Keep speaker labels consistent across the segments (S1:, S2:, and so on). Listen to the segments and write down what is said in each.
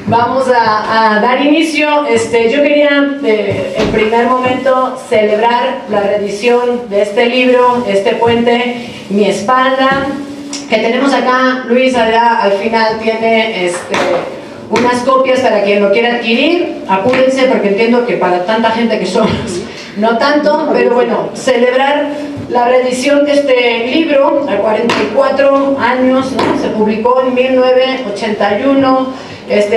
S1: Vamos a dar inicio. Yo quería, en primer momento, celebrar la reedición de este libro, este puente, Mi espalda, que tenemos acá. Luis allá al final tiene unas copias para quien lo quiera adquirir. Apúrense porque entiendo que para tanta gente que somos, no tanto, pero bueno, celebrar la reedición de este libro a 44 años, ¿no? Se publicó en 1981.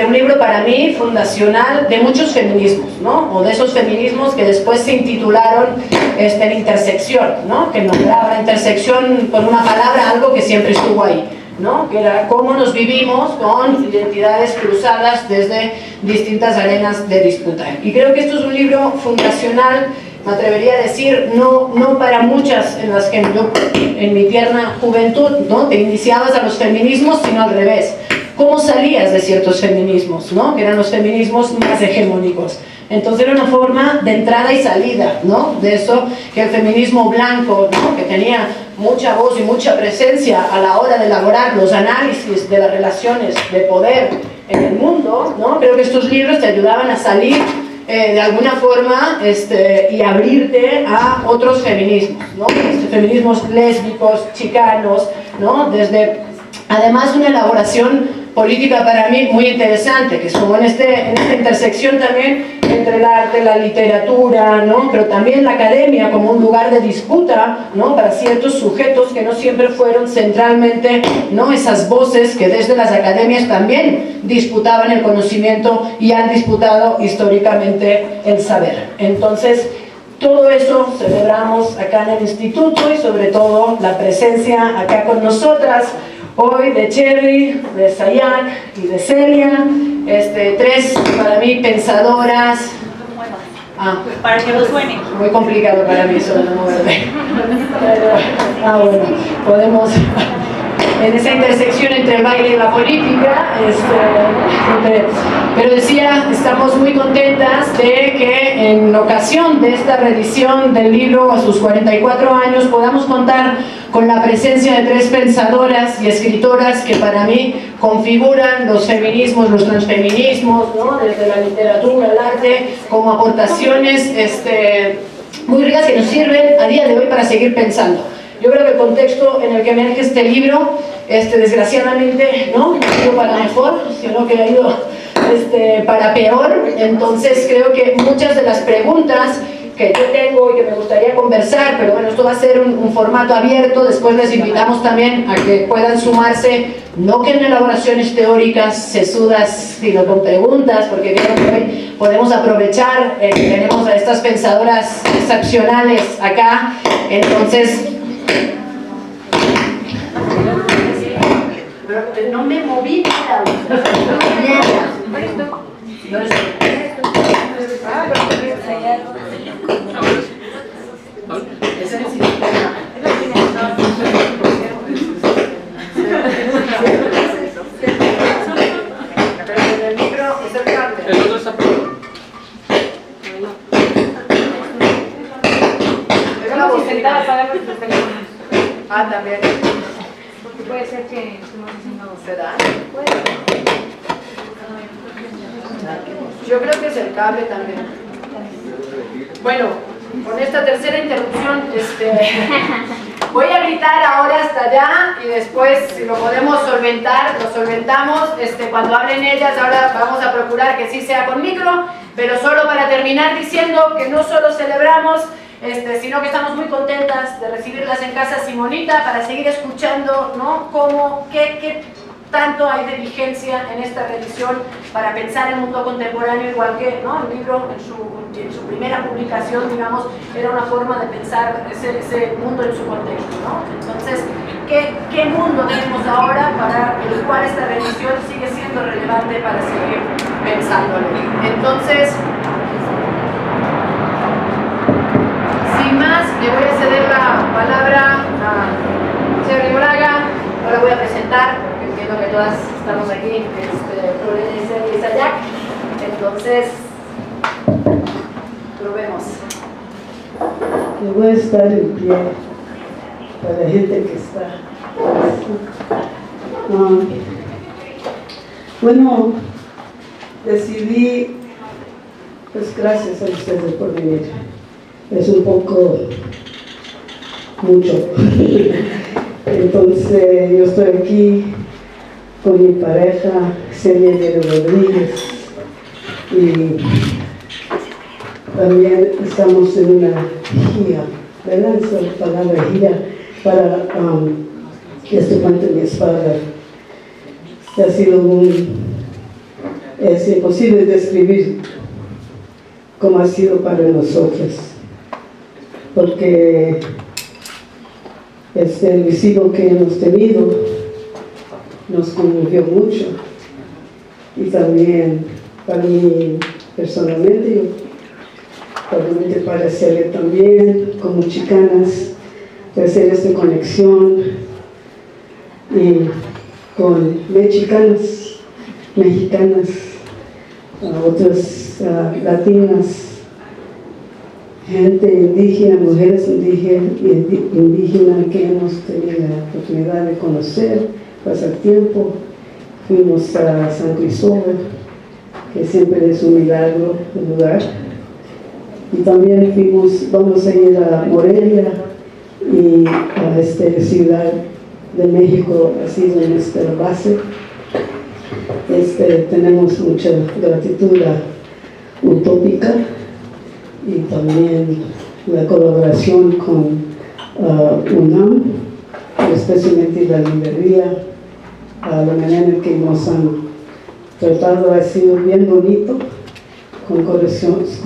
S1: Un libro para mí fundacional de muchos feminismos, ¿no? O de esos feminismos que después se intitularon en intersección, ¿no? Que nombraba la intersección con una palabra, algo que siempre estuvo ahí, ¿no? Que era cómo nos vivimos con identidades cruzadas desde distintas arenas de disputa. Y creo que esto es un libro fundacional, me atrevería a decir, no para muchas en las que yo, en mi tierna juventud, ¿no? Te iniciabas a los feminismos, sino al revés. ¿Cómo salías de ciertos feminismos, ¿no? Que eran los feminismos más hegemónicos? Entonces era una forma de entrada y salida, ¿no? De eso que el feminismo blanco, ¿no? Que tenía mucha voz y mucha presencia a la hora de elaborar los análisis de las relaciones de poder en el mundo, ¿no? Creo que estos libros te ayudaban a salir de alguna forma y abrirte a otros feminismos, ¿no? Feminismos lésbicos, chicanos, ¿no? Desde, además, una elaboración política para mí muy interesante, que es como en esta intersección también entre el arte, la literatura, ¿no? Pero también la academia como un lugar de disputa, ¿no? Para ciertos sujetos que no siempre fueron centralmente, ¿no? Esas voces que desde las academias también disputaban el conocimiento y han disputado históricamente el saber. Entonces, todo eso celebramos acá en el instituto y sobre todo la presencia acá con nosotras hoy de Cherry, de Sayak y de Celia, tres para mí pensadoras.
S2: Para que no suene.
S1: Muy complicado para mí eso de no moverme. Bueno, podemos, en esa intersección entre el baile y la política, pero decía, estamos muy contentas de que en ocasión de esta reedición del libro a sus 44 años podamos contar con la presencia de tres pensadoras y escritoras que para mí configuran los feminismos, los transfeminismos, ¿no? Desde la literatura, el arte, como aportaciones muy ricas que nos sirven a día de hoy para seguir pensando. Yo creo que el contexto en el que emerge este libro, desgraciadamente, no ha ido para mejor, sino que ha ido para peor. Entonces creo que muchas de las preguntas que yo tengo y que me gustaría conversar, pero bueno, esto va a ser un formato abierto. Después les invitamos también a que puedan sumarse, no que en elaboraciones teóricas sesudas, sino con preguntas, porque creo que hoy podemos aprovechar que tenemos a estas pensadoras excepcionales acá. Entonces, pero no me moví, también.
S2: Porque puede ser que estemos haciendo...
S1: ¿Será? Yo creo que es el cable también. Bueno, con esta tercera interrupción, voy a gritar ahora hasta allá y después, si lo podemos solventar, lo solventamos. Cuando hablen ellas, ahora vamos a procurar que sí sea con micro, pero solo para terminar diciendo que no solo celebramos, sino que estamos muy contentas de recibirlas en Casa Simonita para seguir escuchando, ¿no? ¿Qué tanto hay de vigencia en esta revisión para pensar el mundo contemporáneo, igual que, ¿no? El libro en su primera publicación, digamos, era una forma de pensar ese mundo en su contexto, ¿no? Entonces, ¿qué mundo tenemos ahora para el cual esta revisión sigue siendo relevante para seguir pensándolo? Entonces, sin más, le voy a ceder la palabra a Cherry Braga. No la voy a presentar, porque entiendo que todas estamos aquí, Florencia y Sayak. Entonces, probemos.
S3: Que voy a estar en pie para la gente que está. Bueno, decidí, pues gracias a ustedes por venir. Es un poco mucho. Entonces yo estoy aquí con mi pareja, Celia de Rodríguez, y también estamos en una gira, ¿verdad? Esa palabra gira para este puente de mi espalda. Ha sido es imposible describir cómo ha sido para nosotros, porque el visito que hemos tenido nos conmovió mucho, y también para mí personalmente, probablemente para Celia también, como chicanas, de hacer esta conexión y con mexicanas, otras latinas, gente indígena, mujeres indígenas que hemos tenido la oportunidad de conocer, pasar tiempo. Fuimos a San Cristóbal, que siempre es un milagro el lugar, y también vamos a ir a Morelia y a esta ciudad de México, ha sido nuestra base. Tenemos mucha gratitud a Utópica y también la colaboración con UNAM, especialmente la librería. La manera en que nos han tratado ha sido bien bonito, con corazones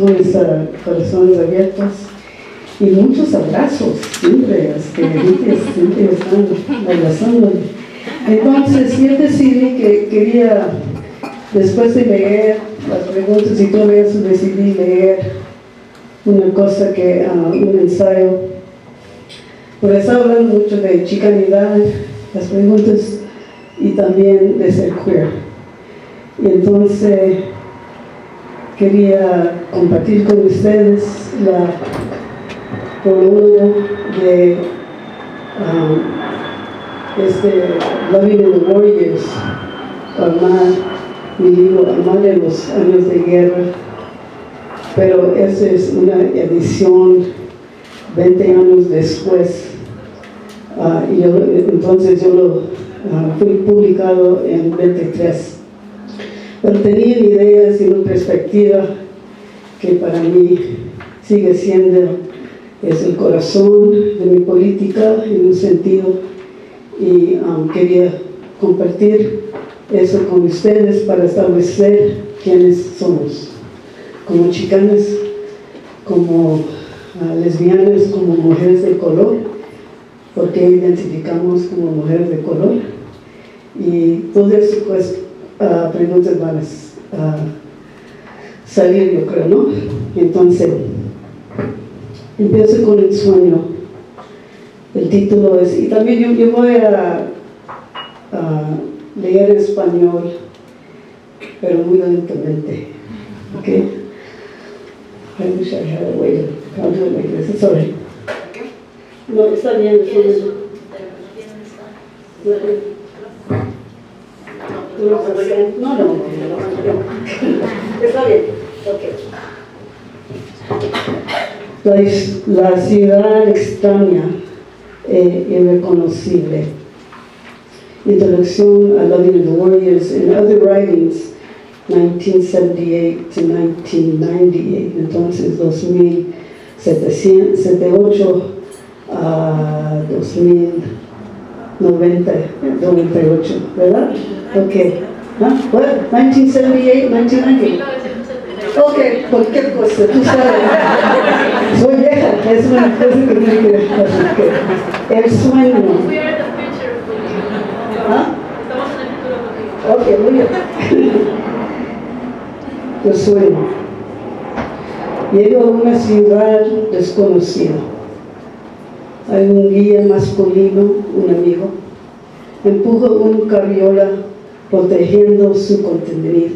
S3: abiertos y muchos abrazos, siempre están abrazando. Entonces yo decidí que quería, después de leer las preguntas y todo eso, decidí leer una cosa un ensayo, porque estaba hablando mucho de chicanidad, las preguntas, y también de ser queer. Y entonces quería compartir con ustedes la prólogo de Loving in the Warriors, mi libro Amar en los años de guerra, pero esa es una edición 20 años después, y entonces yo lo fui publicado en 23, pero tenía ideas y una perspectiva que para mí sigue siendo el corazón de mi política en un sentido, y quería compartir eso con ustedes para establecer quiénes somos como chicanas, como lesbianas, como mujeres de color, porque identificamos como mujeres de color, y todas esas preguntas van a salir, yo creo, ¿no? Entonces empiezo con el sueño. El título es, y también yo voy a leer en español, pero muy lentamente, ¿ok? I wish I had a way to do it like this. It's all right. No, está bien. No. Está bien. Ok. La ciudad extraña e irreconocible. Introduction a Loving in the Warriors and Other Writings, 1978 to 1998. Entonces, 2078 a 2098, ¿verdad? Ok. What? 1978, 1998. Ok, cualquier cosa, tú sabes. Soy vieja, es una cosa que tiene que ver. El sueño. ¿Ah? Ok, muy bien. El sueño. Llego a una ciudad desconocida. Hay un guía masculino, un amigo. Empuja un carriola protegiendo su contenido.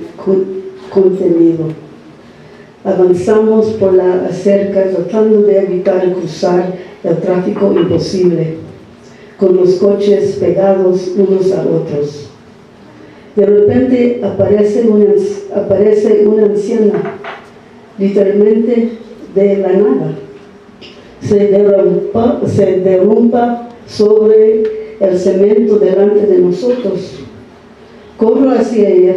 S3: Avanzamos por la acera tratando de evitar cruzar el tráfico imposible, con los coches pegados unos a otros. De repente aparece una anciana, literalmente de la nada. Se derrumba sobre el cemento delante de nosotros. Corro hacia ella,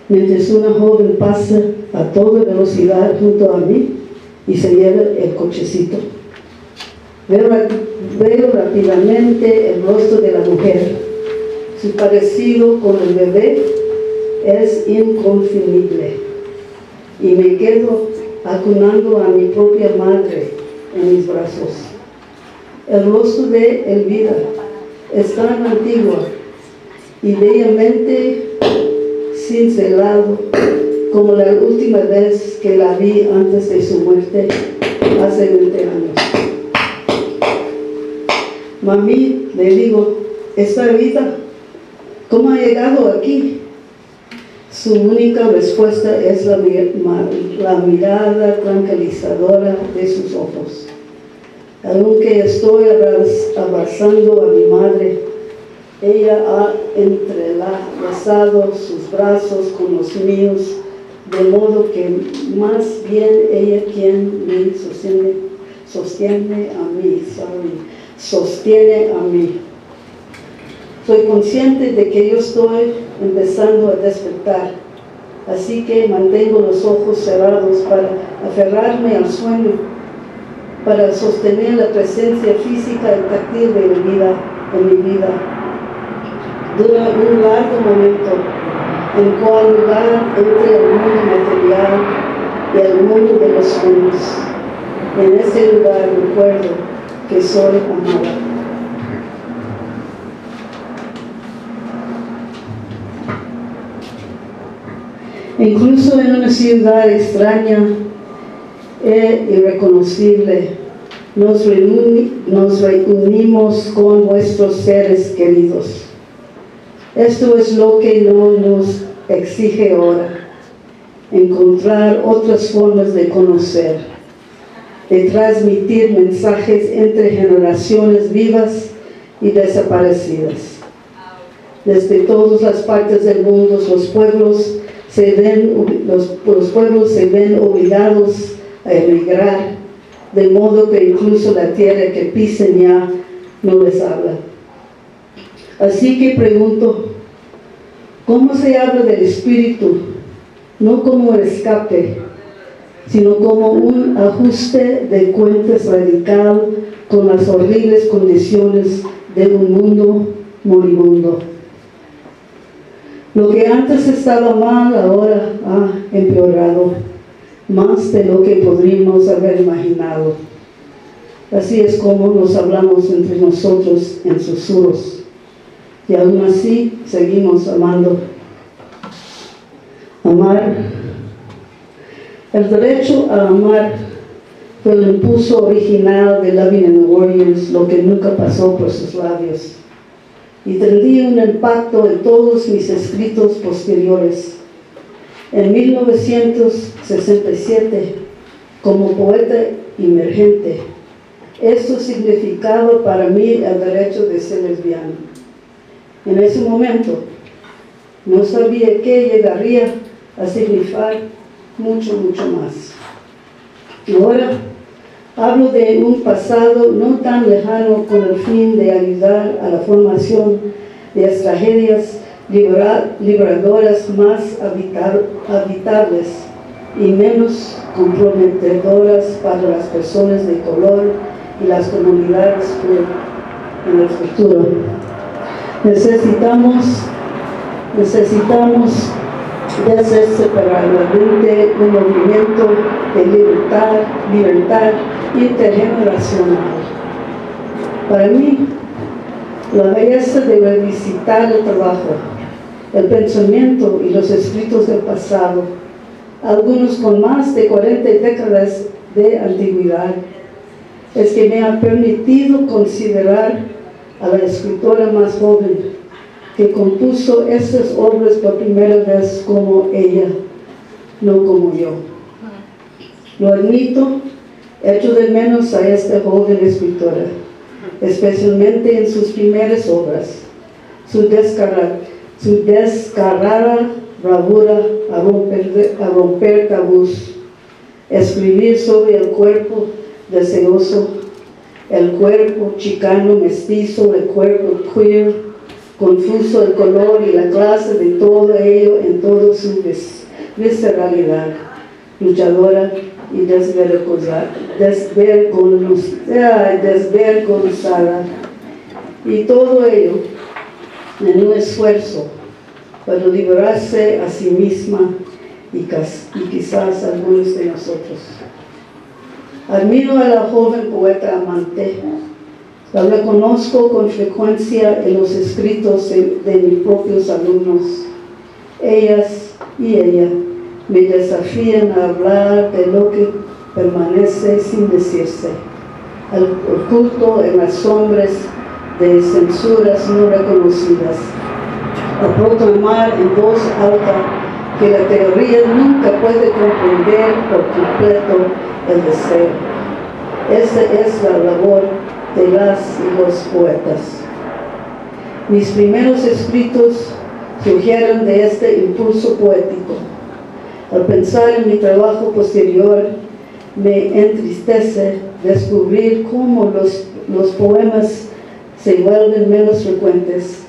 S3: mientras una joven pasa a toda velocidad junto a mí y se lleva el cochecito. Veo rápidamente el rostro de la mujer. Su parecido con el bebé es inconfundible y me quedo acunando a mi propia madre en mis brazos. El rostro de Elvira es tan antigua y bellamente cincelado como la última vez que la vi antes de su muerte hace 20 años. Mami, le digo, ¿está viva? ¿Cómo ha llegado aquí? Su única respuesta es la mirada tranquilizadora de sus ojos. Aunque estoy abrazando a mi madre, ella ha entrelazado sus brazos con los míos, de modo que más bien ella quien me sostiene a mí. Soy consciente de que yo estoy empezando a despertar, así que mantengo los ojos cerrados para aferrarme al sueño, para sostener la presencia física y táctil de mi vida. Dura un largo momento, en cual lugar entre el mundo material y el mundo de los sueños. En ese lugar recuerdo que soy amada. Incluso en una ciudad extraña e irreconocible, nos reunimos con nuestros seres queridos. Esto es lo que no nos exige ahora, encontrar otras formas de conocer, de transmitir mensajes entre generaciones vivas y desaparecidas. Desde todas las partes del mundo, los pueblos se ven obligados a emigrar, de modo que incluso la tierra que pisen ya no les habla. Así que pregunto, ¿cómo se habla del espíritu? No como escape, sino como un ajuste de cuentas radical con las horribles condiciones de un mundo moribundo. Lo que antes estaba mal ahora ha empeorado, más de lo que podríamos haber imaginado. Así es como nos hablamos entre nosotros en susurros, y aún así seguimos amando. Amar. El derecho a amar fue el impulso original de Loving in the Warriors, lo que nunca pasó por sus labios, y tendría un impacto en todos mis escritos posteriores. En 1967, como poeta emergente, esto significaba para mí el derecho de ser lesbiana. En ese momento, no sabía que llegaría a significar mucho más. Ahora hablo de un pasado no tan lejano con el fin de ayudar a la formación de las tragedias liberadoras más habitables y menos comprometedoras para las personas de color y las comunidades en el futuro. Necesitamos desesperadamente un movimiento de libertad intergeneracional. Para mí, la belleza de revisitar el trabajo, el pensamiento y los escritos del pasado, algunos con más de 40 décadas de antigüedad, es que me ha permitido considerar a la escritora más joven que compuso estas obras por primera vez como ella, no como yo. Lo admito, echo de menos a esta joven escritora, especialmente en sus primeras obras. Su su descarada bravura a romper tabús, escribir sobre el cuerpo deseoso, el cuerpo chicano mestizo, el cuerpo queer, confuso el color y la clase de todo ello en toda su visceralidad, luchadora y desvergonzada. Y todo ello en un esfuerzo para liberarse a sí misma y quizás algunos de nosotros. Admiro a la joven poeta amante. La reconozco con frecuencia en los escritos de mis propios alumnos. Ellas y ella me desafían a hablar de lo que permanece sin decirse, el oculto en las sombras de censuras no reconocidas, a proclamar en voz alta que la teoría nunca puede comprender por completo el deseo. Esa es la labor de las y los poetas. Mis primeros escritos surgieron de este impulso poético. Al pensar en mi trabajo posterior, me entristece descubrir cómo los poemas se vuelven menos frecuentes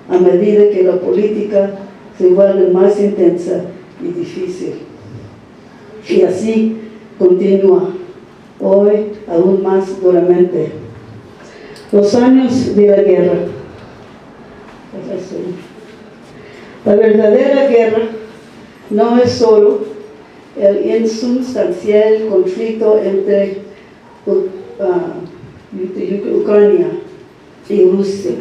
S3: a medida que la política se vuelve más intensa y difícil. Y así continúa, hoy aún más duramente. Los años de la guerra. La verdadera guerra no es solo el insustancial conflicto entre Ucrania y Rusia,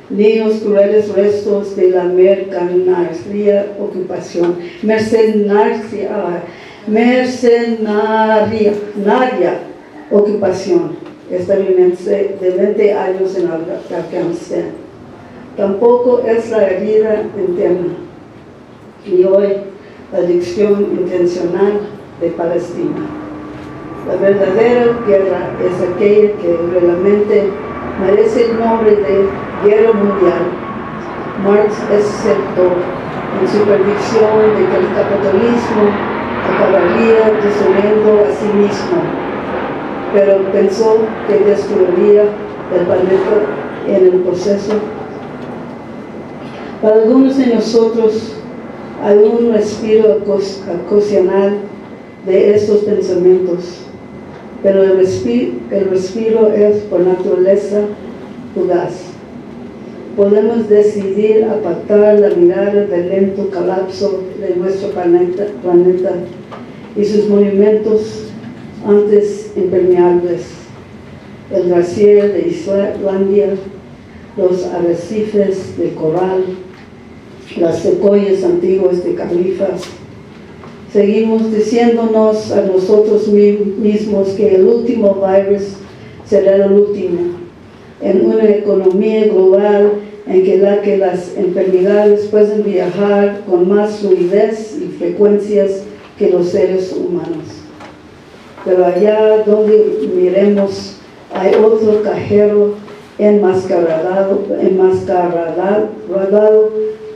S3: ni los crueles restos de la mercenaria ocupación estadounidense de 20 años en Afganistán. Tampoco es la herida interna, y hoy la adicción intencional de Palestina. La verdadera guerra es aquella que realmente merece el nombre de guerra mundial. Marx aceptó en su predicción de que el capitalismo acabaría destruyendo a sí mismo, pero pensó que destruiría el planeta en el proceso. Para algunos de nosotros hay un respiro ocasional de estos pensamientos, pero el respiro es por naturaleza fugaz. Podemos decidir apartar la mirada del lento colapso de nuestro planeta y sus monumentos antes impermeables, el glaciar de Islandia, los arrecifes de coral, las secuoyas antiguas de Califas. Seguimos diciéndonos a nosotros mismos que el último virus será el último, en una economía global en que las enfermedades pueden viajar con más fluidez y frecuencias que los seres humanos. Pero allá donde miremos hay otro cajero enmascarado,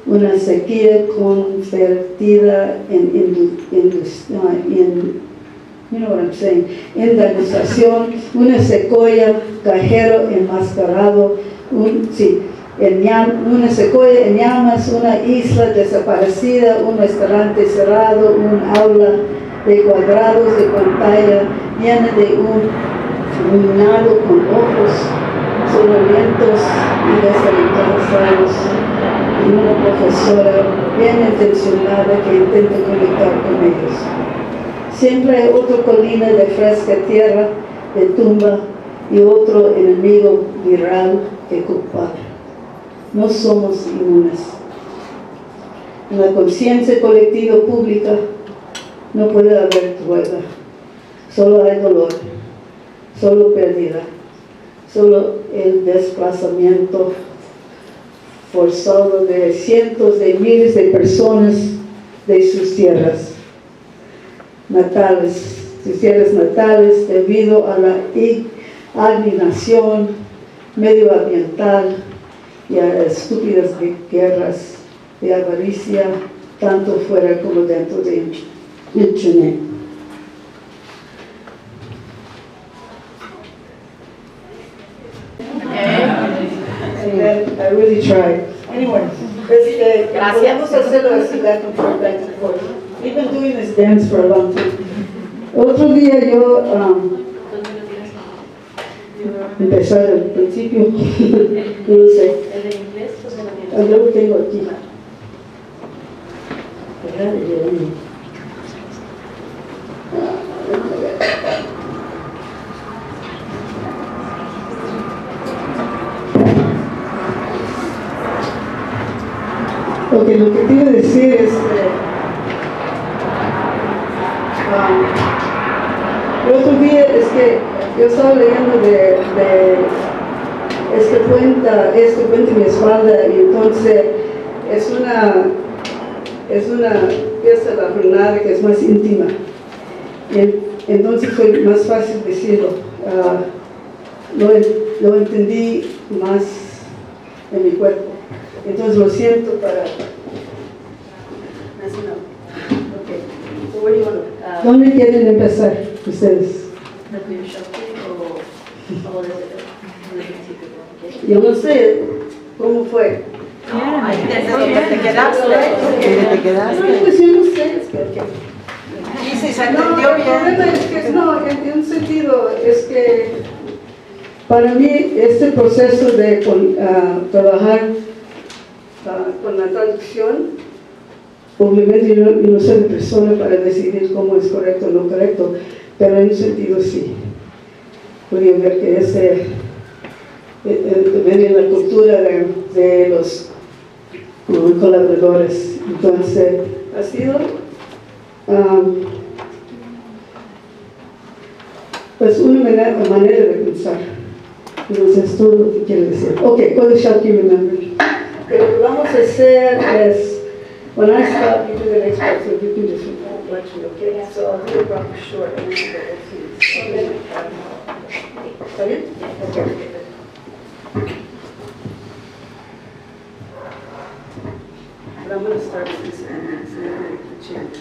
S3: una sequía convertida en indemnización, una secuoya, cajero enmascarado, una secuoya en llamas, una isla desaparecida, un restaurante cerrado, un aula de cuadrados de pantalla llena de un iluminado con ojos sonolientos y desalentados, y una profesora bien intencionada que intenta conectar con ellos. Siempre hay otra colina de fresca tierra, de tumba, y otro enemigo viral que culpar. No somos inmunes. En la conciencia colectiva pública no puede haber rueda. Solo hay dolor, solo pérdida, solo el desplazamiento forzado de cientos de miles de personas de sus tierras natales, debido a la indignación medioambiental y a estúpidas guerras de avaricia, tanto fuera como dentro de Internet. I really tried. Anyway, podemos hacerlo así, back and forth, back and forth. We've been doing this dance for a long time. Otro día yo empezar al principio, no sé. Yo lo tengo aquí. Ok, lo que te iba a decir es el otro día es que yo estaba leyendo de este cuenta en mi espalda, y entonces es una pieza de la jornada que es más íntima, y entonces fue más fácil decirlo. Lo entendí más en mi cuerpo, entonces lo siento para... ¿Dónde quieren empezar ustedes? Yo no sé cómo fue.
S4: Te quedaste.
S3: No, pues yo no sé.
S4: Y si se
S3: No,
S4: entendió
S3: el problema
S4: bien.
S3: es que no, en un sentido es que para mí este proceso de trabajar con la traducción, obviamente yo no soy persona para decidir cómo es correcto o no correcto, pero en un sentido sí. Podría ver que en la cultura de los colaboradores. Entonces, ha sido pues una manera de pensar. Entonces, todo lo que quiere decir. Ok, ¿cuál es Shalki Remember? Lo que vamos a hacer es, when I stop, you do the next part, so you can just watch me, okay? So I'll do a proper short and then we'll see. ¿Está bien? Okay. But I'm going to start with this ending, so I'm going to change.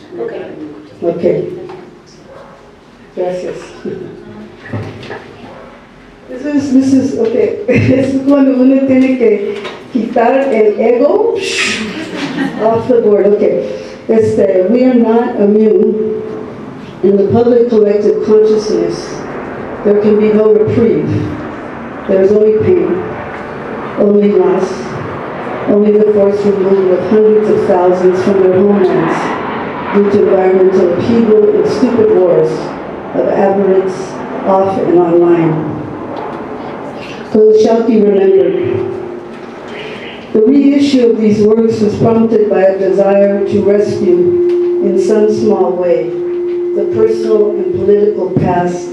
S3: Okay. Gracias. This is, okay. Es cuando uno tiene que quitar el ego off the board. Okay. We are not immune. In the public collective consciousness, there can be no reprieve. There is only pain, only loss, only the forced removal of hundreds of thousands from their homelands due to environmental upheaval and stupid wars of avarice off and online. Shalki remembered. The reissue of these works was prompted by a desire to rescue, in some small way, the personal and political past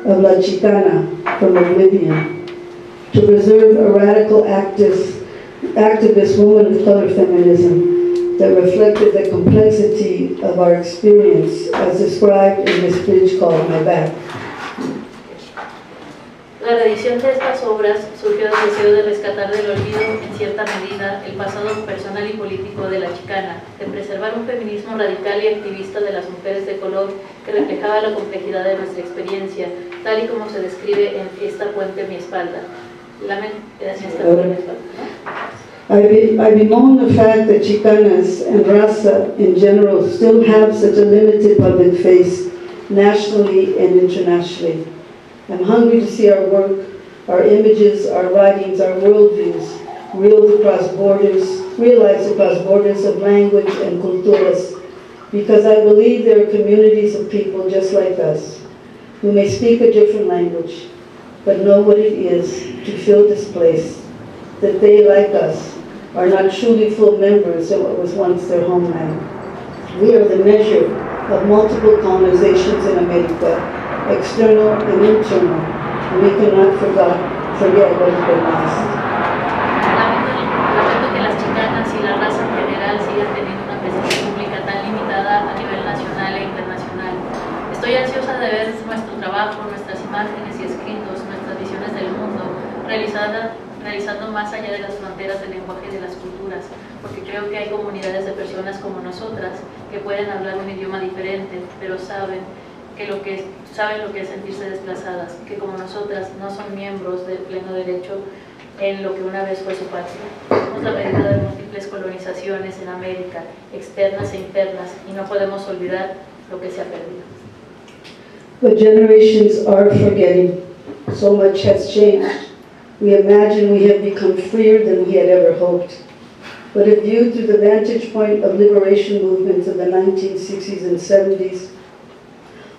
S3: of La Chicana from oblivion, to preserve a radical activist woman of color feminism that reflected the complexity of our experience as described in this bridge called My Back.
S5: La reedición de estas obras surgió del deseo de rescatar del olvido, en cierta medida, el pasado personal y político de La Chicana, de preservar un feminismo radical y activista de las mujeres de color que reflejaba la complejidad de nuestra experiencia, tal y como se describe en Esta puente a mi espalda.
S3: I bemoan the fact that Chicanas and Raza in general still have such a limited public face, nationally and internationally. I'm hungry to see our work, our images, our writings, our worldviews realized across borders of language and culturas, because I believe there are communities of people just like us, who may speak a different language, but know what it is to feel displaced, that they, like us, are not truly full members of what was once their homeland. We are the measure of multiple colonizations in America, external and internal, and we cannot forget what has been lost.
S5: Lamento que las chicanas y la raza en general sigan teniendo una presencia pública tan limitada a nivel nacional e internacional. Estoy ansiosa de ver nuestro trabajo, nuestras imágenes y escritos, nuestras visiones del mundo, realizadas analizando más allá de las fronteras del lenguaje y de las culturas, porque creo que hay comunidades de personas como nosotras que pueden hablar un idioma diferente, pero saben lo que es sentirse desplazadas, que como nosotras no son miembros de pleno derecho en lo que una vez fue su patria. Somos la medida de múltiples colonizaciones en América, externas e internas, y no podemos olvidar lo que se ha perdido.
S3: But generations are forgetting. So much has changed. We imagine we have become freer than we had ever hoped. But if viewed through the vantage point of liberation movements of the 1960s and 70s,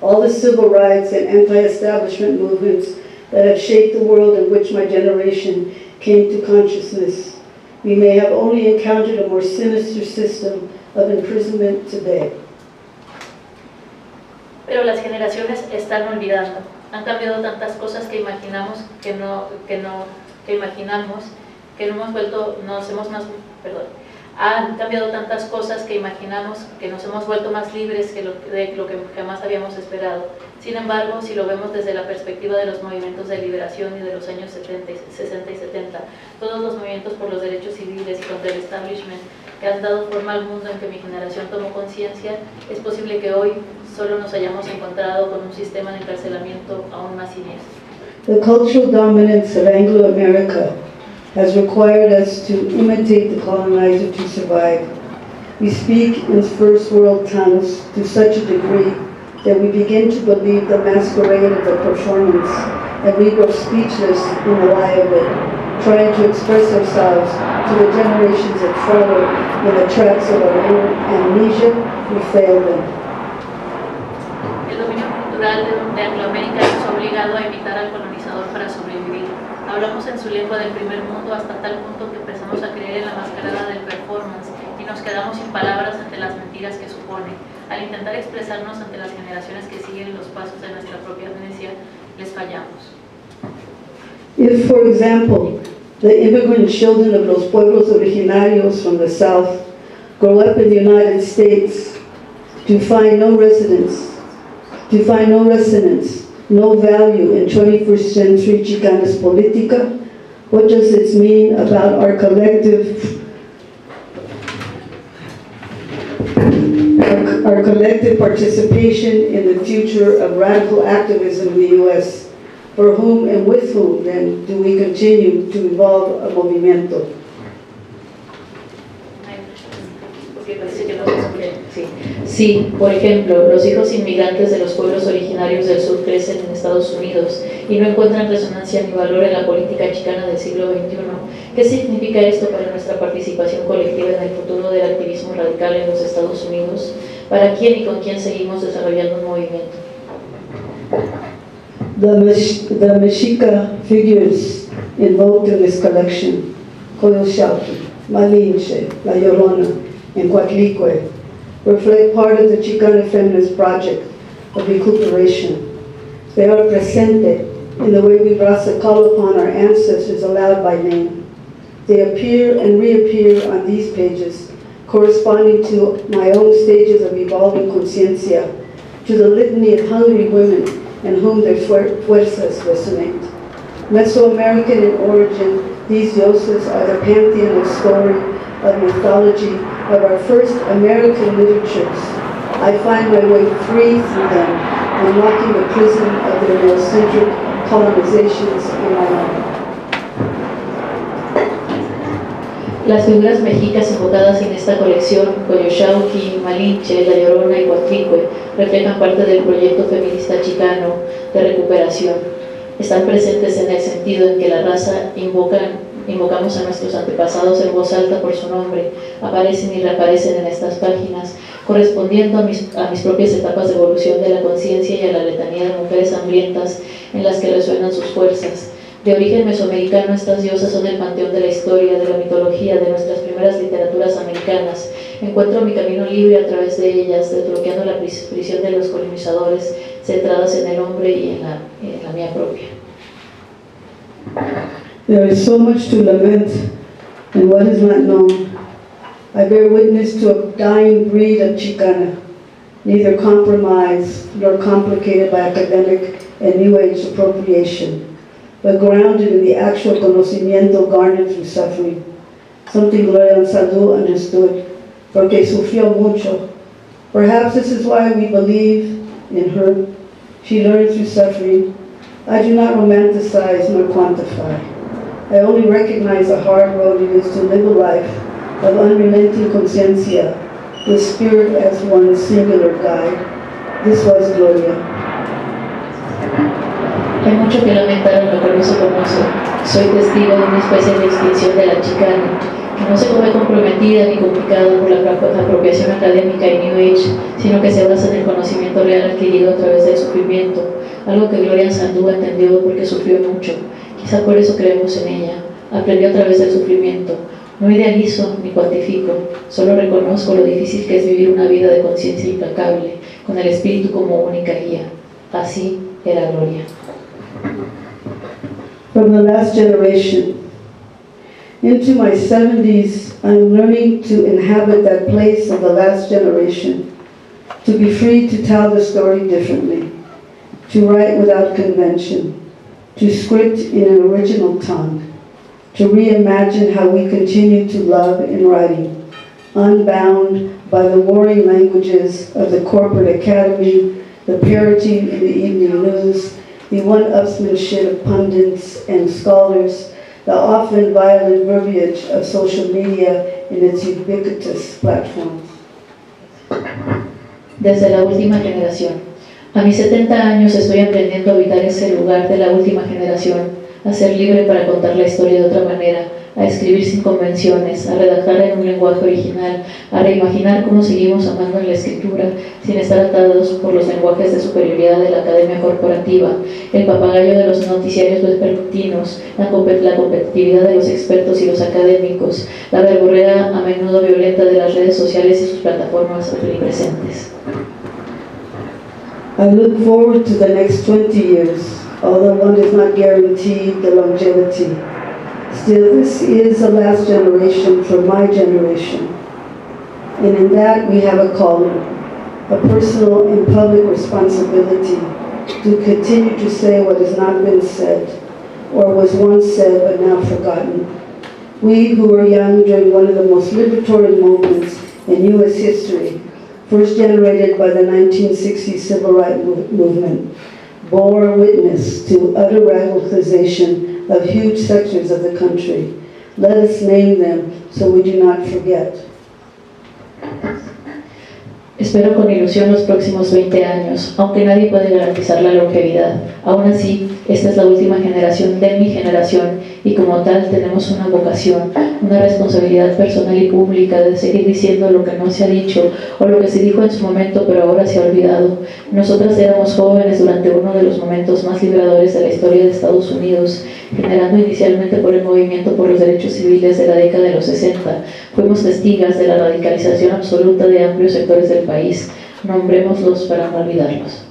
S3: all the civil rights and anti-establishment movements that have shaped the world in which my generation came to consciousness, we may have only encountered a more sinister system of imprisonment today.
S5: Pero las generaciones están olvidando. Han cambiado tantas cosas que imaginamos Han cambiado tantas cosas que imaginamos que nos hemos vuelto más libres de lo que jamás habíamos esperado. Sin embargo, si lo vemos desde la perspectiva de los movimientos de liberación y de los años 60 y 70, todos los movimientos por los derechos civiles y contra el establishment que han dado forma al mundo en que mi generación tomó conciencia, es posible que hoy solo nos hayamos encontrado con un sistema de encarcelamiento aún más siniestro.
S3: The cultural dominance of Anglo-America has required us to imitate the colonizer to survive. We speak in first world tongues to such a degree that we begin to believe the masquerade of the performance, and we grow speechless in the lie of it, trying to express ourselves to the generations that follow in the tracks of our own amnesia. We fail them.
S5: El dominio cultural de Angloamérica nos ha obligado a imitar al colonizador para sobrevivir. Hablamos en su lengua del primer mundo hasta tal punto que empezamos a creer en la mascarada del performance y nos quedamos sin palabras ante las mentiras que supone. Al intentar expresarnos ante las generaciones que siguen los pasos de nuestra propia amnesia, les fallamos.
S3: If, for example, the immigrant children of los pueblos originarios from the South grow up in the United States to find no resonance, no value in 21st century Chicanas política, what does it mean about our collective participation in the future of radical activism in the U.S.? For whom and with whom, then, do we continue to evolve a movimiento?
S5: Sí, por ejemplo, los hijos inmigrantes de los pueblos originarios del sur crecen en Estados Unidos y no encuentran resonancia ni valor en la política chicana del siglo XXI. ¿Qué significa esto para nuestra participación colectiva en el futuro del activismo radical en los Estados Unidos? ¿Para quién y con quién seguimos desarrollando un movimiento?
S3: The Mexica figures invoked in this collection, Coyolxauhqui, Malinche, La Llorona, and Coatlicue, reflect part of the Chicana feminist project of recuperation. They are presente in the way we Raza call upon our ancestors aloud by name. They appear and reappear on these pages, corresponding to my own stages of evolving conciencia, to the litany of hungry women in whom their fuerzas resonate. Mesoamerican in origin, these dioses are the pantheon of story, of mythology, of our first American literatures. I find my way free through them, unlocking the prison of their Neocentric colonizations in my own.
S5: Las figuras mexicas invocadas en esta colección, Coyolxauhqui, Malinche, La Llorona y Coatlicue, reflejan parte del proyecto feminista chicano de recuperación. Están presentes en el sentido en que la raza invocamos a nuestros antepasados en voz alta por su nombre, aparecen y reaparecen en estas páginas, correspondiendo a mis propias etapas de evolución de la conciencia y a la letanía de mujeres hambrientas en las que resuenan sus fuerzas. De origen mesoamericano, estas diosas son el panteón de la historia, de la mitología, de nuestras primeras literaturas americanas. Encuentro mi camino libre a través de ellas, desbloqueando la prisión de los colonizadores, centradas en el hombre y en la mía propia.
S3: There is so much to lament in what is not known. I bear witness to a dying breed of Chicana, neither compromised nor complicated by academic and New Age appropriation. but grounded in the actual conocimiento garnered through suffering. Something Gloria Anzaldúa understood, porque sufrió mucho. Perhaps this is why we believe in her. She learned through suffering. I do not romanticize nor quantify. I only recognize the hard road it is to live a life of unrelenting conciencia, with spirit as one singular guide. This was Gloria.
S6: Hay mucho que lamentar en lo que no se conoce. Soy testigo de una especie de extinción de la chicana, que no se come comprometida ni complicada por la apropiación académica y New Age, sino que se basa en el conocimiento real adquirido a través del sufrimiento, algo que Gloria Anzaldúa entendió porque sufrió mucho. Quizá por eso creemos en ella. Aprendió a través del sufrimiento. No idealizo ni cuantifico, solo reconozco lo difícil que es vivir una vida de conciencia implacable, con el espíritu como única guía. Así era Gloria.
S3: From the last generation. Into my 70s, I'm learning to inhabit that place of the last generation, to be free to tell the story differently, to write without convention, to script in an original tongue, to reimagine how we continue to love in writing, unbound by the warring languages of the corporate academy, the parody in the evening news, the one-upsmanship of pundits and scholars, the often violent verbiage of social media in its ubiquitous platforms.
S6: Desde la última generación. A mis 70 años estoy aprendiendo a habitar ese lugar de la última generación, a ser libre para contar la historia de otra manera, a escribir sin convenciones, a redactar en un lenguaje original, a reimaginar cómo seguimos amando en la escritura, sin estar atados por los lenguajes de superioridad de la academia corporativa, el papagayo de los noticiarios vespertinos, la competitividad de los expertos y los académicos, la verborrea a menudo violenta de las redes sociales y sus plataformas omnipresentes.
S3: I look forward to the next 20 years, although one is not guaranteed the longevity. Still, this is the last generation for my generation. And in that, we have a calling, a personal and public responsibility to continue to say what has not been said, or was once said but now forgotten. We who were young during one of the most liberatory moments in U.S. history, first generated by the 1960s civil rights movement, bore witness to utter radicalization of huge sectors of the country. Let us name them so we do not forget.
S6: Espero con ilusión los próximos 20 años, aunque nadie puede garantizar la longevidad. Aún así, esta es la última generación de mi generación y como tal tenemos una vocación, una responsabilidad personal y pública de seguir diciendo lo que no se ha dicho o lo que se dijo en su momento pero ahora se ha olvidado. Nosotras éramos jóvenes durante uno de los momentos más liberadores de la historia de Estados Unidos, generando inicialmente por el movimiento por los derechos civiles de la década de los 60. Fuimos testigas de la radicalización absoluta de amplios sectores del país. Nombrémoslos para no olvidarlos.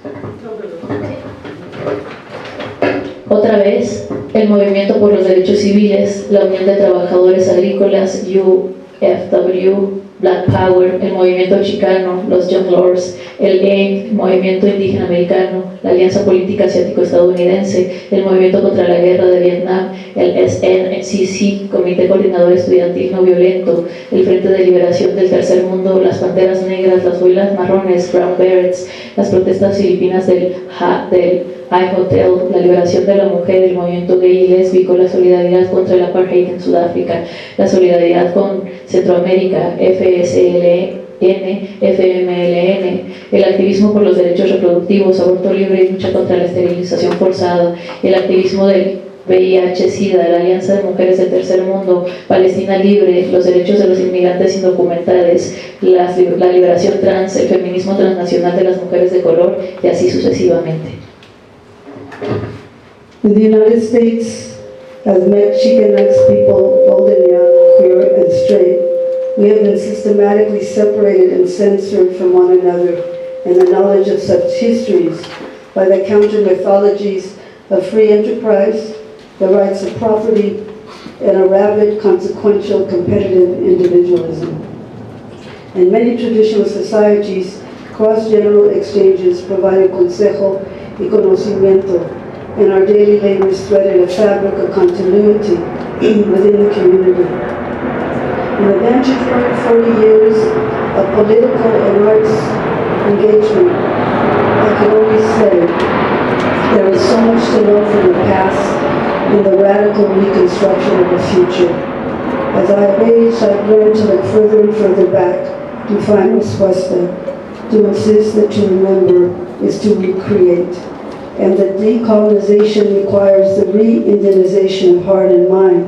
S6: Otra vez, el movimiento por los derechos civiles, la Unión de Trabajadores Agrícolas, UFW, Black Power, el movimiento chicano, los Young Lords, el AIM, el movimiento indígena americano, la Alianza Política Asiático-Estadounidense, el movimiento contra la guerra de Vietnam, el SNCC, Comité Coordinador Estudiantil No Violento, el Frente de Liberación del Tercer Mundo, las Panteras Negras, las Huilas Marrones, Brown Berets, las protestas filipinas del I-Hotel, la liberación de la mujer, el movimiento gay y lésbico, la solidaridad contra el apartheid en Sudáfrica, la solidaridad con Centroamérica, FSLN, FMLN, el activismo por los derechos reproductivos, aborto libre y lucha contra la esterilización forzada, el activismo del VIH-Sida, la Alianza de Mujeres del Tercer Mundo, Palestina Libre, los derechos de los inmigrantes indocumentados, la liberación trans, el feminismo transnacional de las mujeres de color y así sucesivamente.
S3: The United States has met Chicanx people, old and young, queer and straight. We have been systematically separated and censored from one another in the knowledge of such histories by the counter mythologies of free enterprise, the rights of property, and a rabid, consequential, competitive individualism. In many traditional societies, cross-general exchanges provide consejo y conocimiento, and our daily labors threaded a fabric of continuity within the community. In the vantage point of 40 years of political and arts engagement, I can only say there is so much to learn from the past in the radical reconstruction of the future. As I have aged, I've learned to look further and further back to find respuesta, to insist that to remember is to recreate, and that decolonization requires the re-Indianization of heart and mind.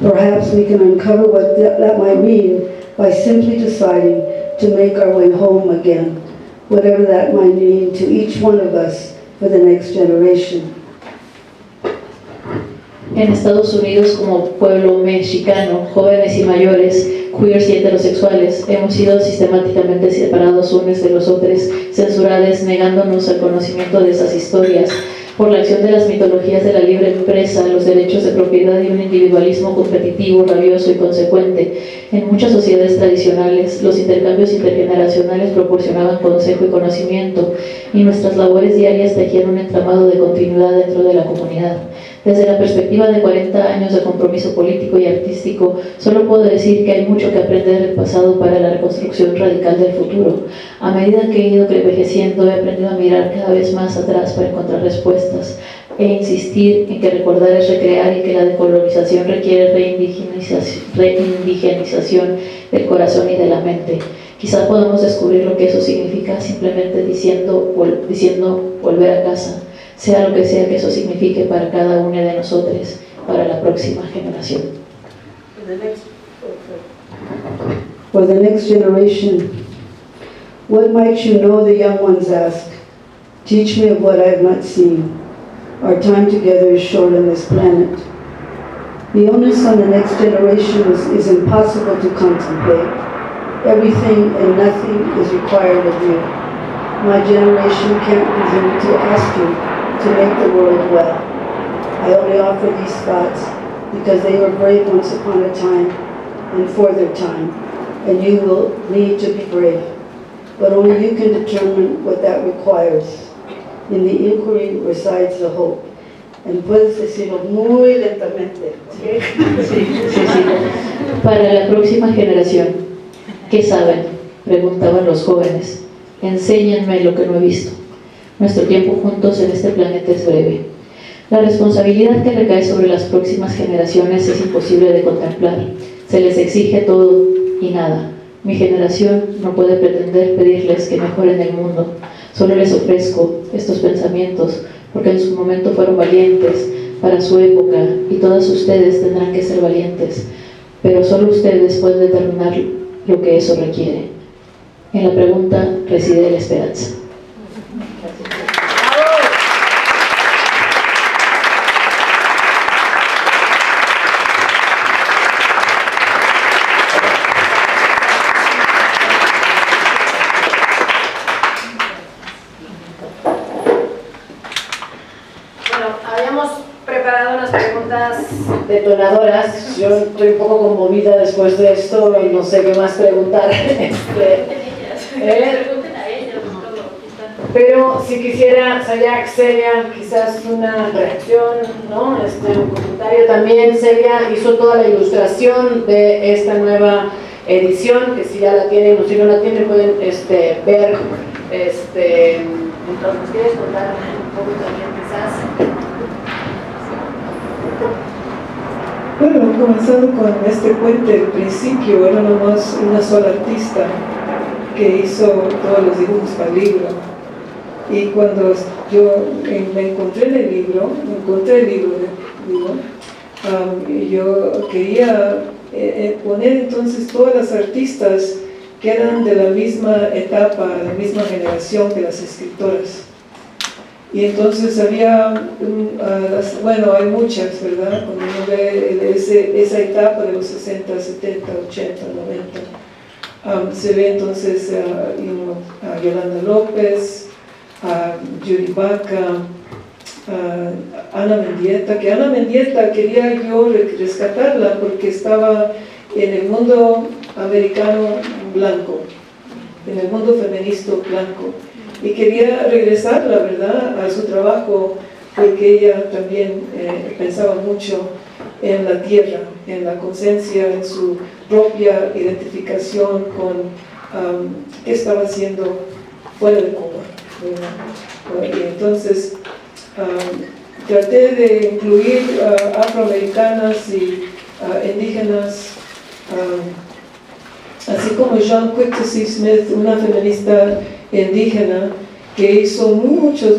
S3: Perhaps we can uncover what that might mean by simply deciding to make our way home again, whatever that might mean to each one of us for the next generation.
S6: En Estados Unidos, como pueblo mexicano, jóvenes y mayores, queers y heterosexuales, hemos sido sistemáticamente separados unos de los otros, censurados, negándonos al conocimiento de esas historias, por la acción de las mitologías de la libre empresa, los derechos de propiedad y un individualismo competitivo, rabioso y consecuente. En muchas sociedades tradicionales, los intercambios intergeneracionales proporcionaban consejo y conocimiento, y nuestras labores diarias tejían un entramado de continuidad dentro de la comunidad. Desde la perspectiva de 40 años de compromiso político y artístico, solo puedo decir que hay mucho que aprender del pasado para la reconstrucción radical del futuro. A medida que he ido envejeciendo, he aprendido a mirar cada vez más atrás para encontrar respuestas e insistir en que recordar es recrear y que la decolonización requiere reindigenización del corazón y de la mente. Quizá podamos descubrir lo que eso significa simplemente diciendo volver a casa, sea lo que sea que eso signifique para cada uno de nosotros, para la próxima generación.
S3: For the next generation, what might you know, the young ones ask? Teach me of what I have not seen. Our time together is short on this planet. The onus on the next generation is impossible to contemplate. Everything and nothing is required of you. My generation can't presume to ask you to make the world well. I only offer these thoughts because they were brave once upon a time and for their time, and you will need to be brave. But only you can determine what that requires. In the inquiry resides the hope. And puedes decirlo muy lentamente.
S6: Sí. Para la próxima generación, ¿qué saben?, preguntaban los jóvenes. Enséñenme lo que no he visto. Nuestro tiempo juntos en este planeta es breve. La responsabilidad que recae sobre las próximas generaciones es imposible de contemplar. Se les exige todo y nada. Mi generación no puede pretender pedirles que mejoren el mundo. Solo les ofrezco estos pensamientos porque en su momento fueron valientes para su época y todas ustedes tendrán que ser valientes. Pero solo ustedes pueden determinar lo que eso requiere. En la pregunta reside la esperanza.
S1: Detonadoras. Yo estoy un poco conmovida después de esto y no sé qué más preguntar. Pero si quisiera, Celia, quizás una reacción, ¿no? Un comentario también. Celia hizo toda la ilustración de esta nueva edición, que si ya la tienen o si no la tienen pueden ver. Entonces, ¿quieres contar un poco también quizás?
S7: Bueno, comenzando con este puente, al principio era nomás una sola artista que hizo todos los dibujos para el libro. Y cuando yo me encontré el libro, yo quería poner entonces todas las artistas que eran de la misma etapa, de la misma generación que las escritoras. Y entonces había, hay muchas, ¿verdad? Cuando uno ve esa etapa de los 60, 70, 80, 90, se ve entonces a Yolanda López, a Judy Baca, a Ana Mendieta, que Ana Mendieta quería yo rescatarla porque estaba en el mundo americano blanco, en el mundo feminista blanco. Y quería regresarla, ¿verdad?, a su trabajo porque ella también pensaba mucho en la tierra, en la conciencia, en su propia identificación con qué estaba haciendo fuera de Cuba, ¿verdad? Y entonces traté de incluir afroamericanas y indígenas, así como Jean Quincy Smith, una feminista indígena que hizo muchas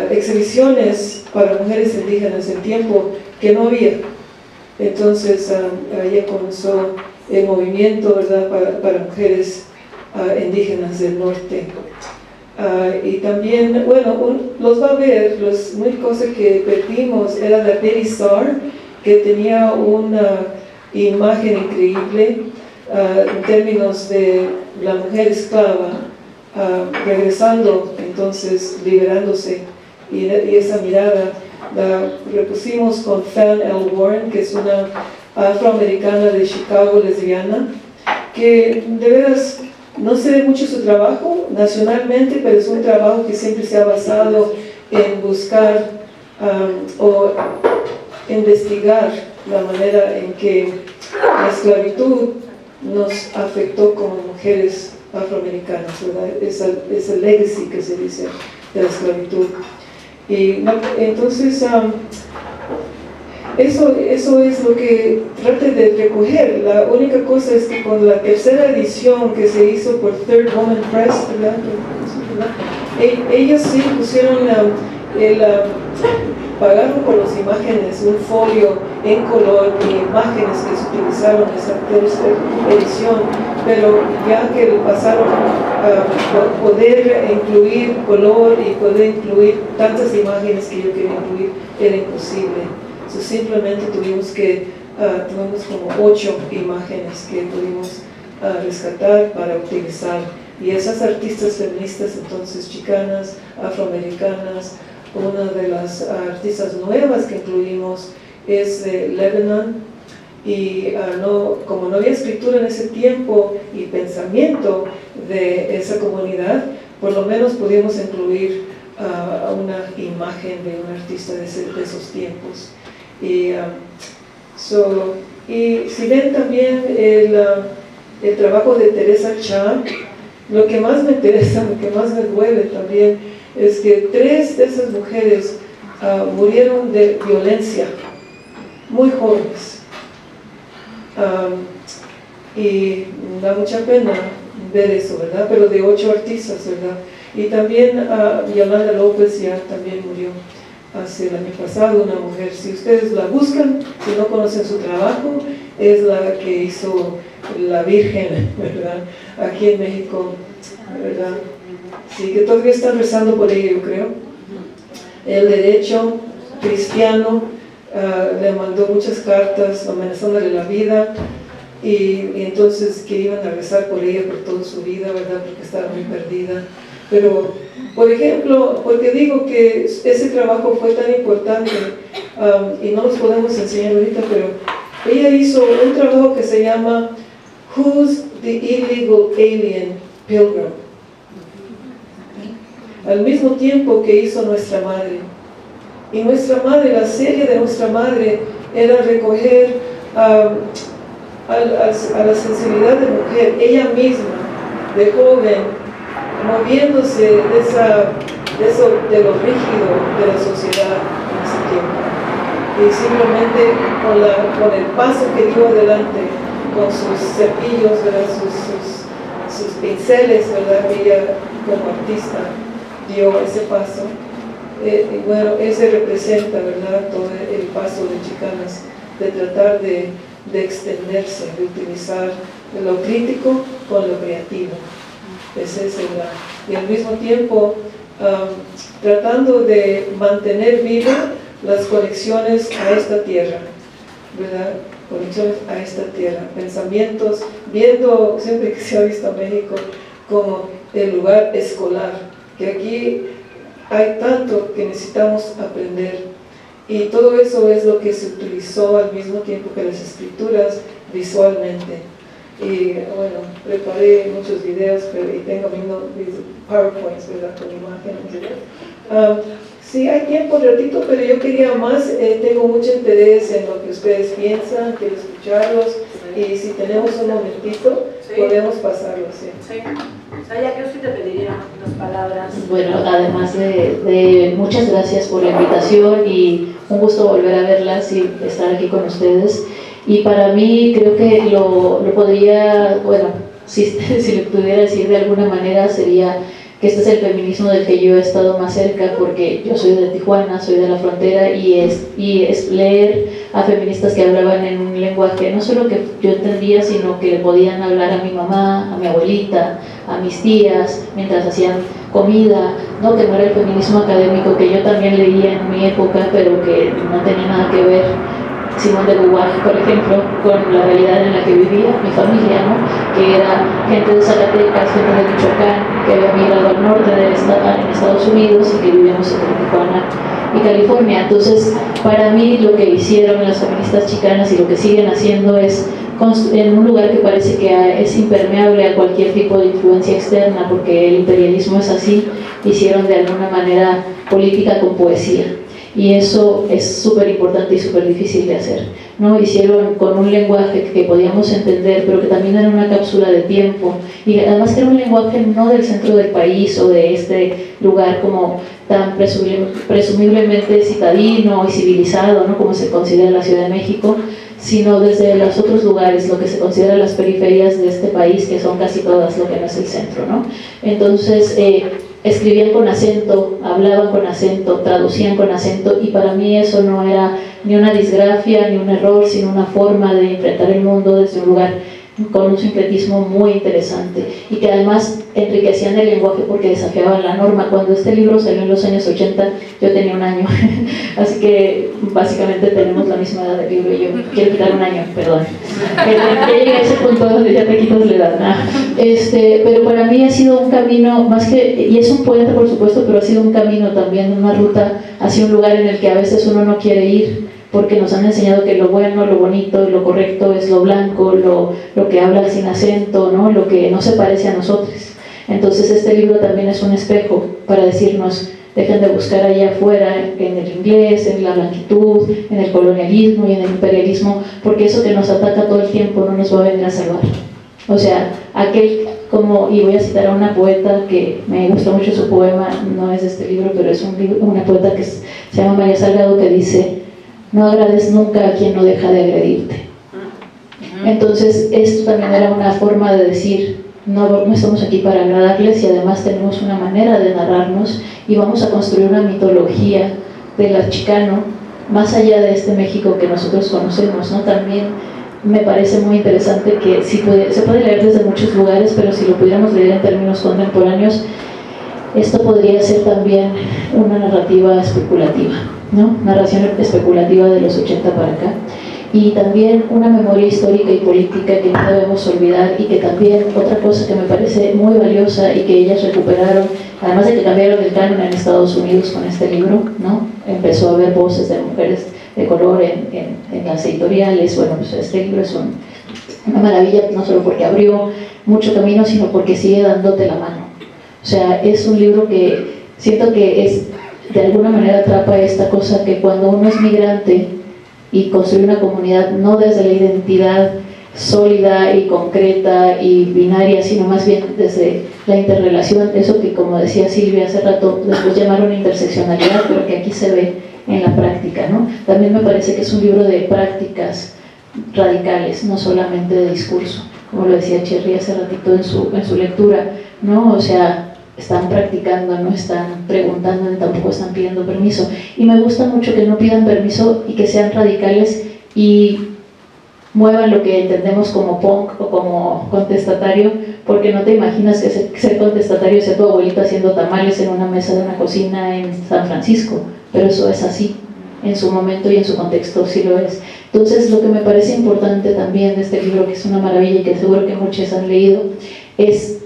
S7: exhibiciones para mujeres indígenas en tiempo que no había. Entonces ella comenzó el movimiento, ¿verdad?, para mujeres indígenas del norte. Y también, bueno, los va a ver, las únicas cosas que perdimos era la Betty Starr, que tenía una imagen increíble en términos de la mujer esclava, regresando, entonces liberándose, y esa mirada la repusimos con Fan L. Warren, que es una afroamericana de Chicago, lesbiana, que de veras no se ve mucho su trabajo nacionalmente, pero es un trabajo que siempre se ha basado en buscar o investigar la manera en que la esclavitud nos afectó como mujeres afroamericanas, ¿verdad? Esa legacy que se dice de la esclavitud. Y entonces eso es lo que trate de recoger. La única cosa es que con la tercera edición que se hizo por Third Woman Press, ¿verdad? Ellos sí pusieron pagaron por las imágenes un folio en color y imágenes que se utilizaron en esa tercera edición, pero ya que pasaron a poder incluir color y poder incluir tantas imágenes que yo quería incluir, era imposible. Entonces simplemente tuvimos como 8 imágenes que pudimos rescatar para utilizar, y esas artistas feministas entonces chicanas, afroamericanas. Una de las artistas nuevas que incluimos es de Lebanon, y como no había escritura en ese tiempo y pensamiento de esa comunidad, por lo menos pudimos incluir una imagen de un artista de esos tiempos. Y si ven también el trabajo de Teresa Cha, lo que más me interesa, lo que más me duele también, es que 3 de esas mujeres murieron de violencia, muy jóvenes. Y da mucha pena ver eso, ¿verdad? Pero de 8 artistas, ¿verdad? Y también Yolanda López ya también murió hace el año pasado, una mujer. Si ustedes la buscan, si no conocen su trabajo, es la que hizo la Virgen, ¿verdad? Aquí en México, ¿verdad? Sí, que todavía están rezando por ella, yo creo. El derecho cristiano le mandó muchas cartas amenazándole la vida, y entonces que iban a rezar por ella por toda su vida, ¿verdad? Porque estaba muy perdida. Pero, por ejemplo, porque digo que ese trabajo fue tan importante, y no los podemos enseñar ahorita, pero ella hizo un trabajo que se llama Who's the Illegal Alien Pilgrim? Al mismo tiempo que hizo Nuestra Madre. Y Nuestra Madre, la serie de Nuestra Madre era recoger a la sensibilidad de mujer, ella misma, de joven, moviéndose de lo rígido de la sociedad en ese tiempo. Y simplemente con el paso que dio adelante, con sus cepillos, ¿verdad? Sus pinceles, ¿verdad? Ella como artista dio ese paso. Y bueno, ese representa, ¿verdad?, todo el paso de Chicanas, de tratar de extenderse, de utilizar lo crítico con lo creativo. Ese es y al mismo tiempo tratando de mantener viva las conexiones a esta tierra, ¿verdad? Conexiones a esta tierra, pensamientos, viendo siempre que se ha visto a México como el lugar escolar, que aquí hay tanto que necesitamos aprender, y todo eso es lo que se utilizó al mismo tiempo que las escrituras visualmente. Y bueno, preparé muchos videos, y tengo mis PowerPoints, ¿verdad?, con imágenes. Sí, hay tiempo, ratito, pero yo quería más, tengo mucho interés en lo que ustedes piensan, quiero escucharlos, y si tenemos un momentito, podemos pasarlo, sí.
S4: Saya, yo sí te pediría unas palabras.
S6: Bueno, además de muchas gracias por la invitación y un gusto volver a verlas y estar aquí con ustedes. Y para mí creo que lo podría, bueno, si lo pudiera decir de alguna manera, sería que este es el feminismo del que yo he estado más cerca, porque yo soy de Tijuana, soy de la frontera, y es leer a feministas que hablaban en un lenguaje no solo que yo entendía, sino que le podían hablar a mi mamá, a mi abuelita, a mis tías, mientras hacían comida, ¿no? Que no era el feminismo académico que yo también leía en mi época, pero que no tenía nada que ver, Simón de Beauvoir, por ejemplo, con la realidad en la que vivía mi familia, ¿no? Que era gente de Zacatecas, gente de Michoacán, que había migrado al norte en Estados Unidos y que vivíamos entre Tijuana y California. Entonces, para mí lo que hicieron las feministas chicanas y lo que siguen haciendo es, en un lugar que parece que es impermeable a cualquier tipo de influencia externa, porque el imperialismo es así, hicieron de alguna manera política con poesía. Y eso es súper importante y súper difícil de hacer, ¿no? Hicieron con un lenguaje que podíamos entender, pero que también era una cápsula de tiempo, y además que era un lenguaje no del centro del país o de este lugar como tan presumiblemente citadino y civilizado, ¿no? Como se considera la Ciudad de México, sino desde los otros lugares, lo que se considera las periferias de este país, que son casi todas lo que no es el centro, ¿no? Entonces, escribían con acento, hablaban con acento, traducían con acento, y para mí eso no era ni una disgrafia ni un error, sino una forma de enfrentar el mundo desde un lugar con un sincretismo muy interesante, y que además enriquecían el lenguaje porque desafiaban la norma. Cuando este libro salió en los años 80, yo tenía 1 año, así que básicamente tenemos la misma edad del libro, y yo quiero quitar 1 año, perdón. Ya llegué a ese punto donde ya te quitas la edad. Pero para mí ha sido un camino, más que, y es un puente por supuesto, pero ha sido un camino también, una ruta hacia un lugar en el que a veces uno no quiere ir, porque nos han enseñado que lo bueno, lo bonito, lo correcto es lo blanco, lo que habla sin acento, ¿no? Lo que no se parece a nosotros. Entonces este libro también es un espejo para decirnos, dejen de buscar allá afuera en el inglés, en la blanquitud, en el colonialismo y en el imperialismo, porque eso que nos ataca todo el tiempo no nos va a venir a salvar. O sea, y voy a citar a una poeta que me gustó mucho su poema, no es de este libro, pero es una poeta que se llama María Salgado, que dice: no agrades nunca a quien no deja de agredirte. Entonces esto también era una forma de decir, no estamos aquí para agradarles, y además tenemos una manera de narrarnos, y vamos a construir una mitología de la chicano más allá de este México que nosotros conocemos, ¿no? También me parece muy interesante que se puede leer desde muchos lugares, pero si lo pudiéramos leer en términos contemporáneos, esto podría ser también una narrativa especulativa, ¿no? Narración especulativa de los 80 para acá, y también una memoria histórica y política que no debemos olvidar, y que también, otra cosa que me parece muy valiosa y que ellas recuperaron, además de que cambiaron el canon en Estados Unidos con este libro, ¿no? Empezó a haber voces de mujeres de color en las editoriales. Bueno, pues este libro es una maravilla, no solo porque abrió mucho camino, sino porque sigue dándote la mano. O sea, es un libro que siento que de alguna manera atrapa esta cosa que cuando uno es migrante y construye una comunidad no desde la identidad sólida y concreta y binaria, sino más bien desde la interrelación, eso que, como decía Silvia hace rato, después llamaron interseccionalidad, pero que aquí se ve en la práctica, ¿no? También me parece que es un libro de prácticas radicales, no solamente de discurso, como lo decía Cherry hace ratito en su lectura, ¿no? O sea, están practicando, no están preguntando, ni tampoco están pidiendo permiso. Y me gusta mucho que no pidan permiso y que sean radicales y muevan lo que entendemos como punk o como contestatario, porque no te imaginas que ser contestatario sea tu abuelita haciendo tamales en una mesa de una cocina en San Francisco, pero eso es así, en su momento y en su contexto sí lo es. Entonces, lo que me parece importante también de este libro, que es una maravilla y que seguro que muchos han leído, es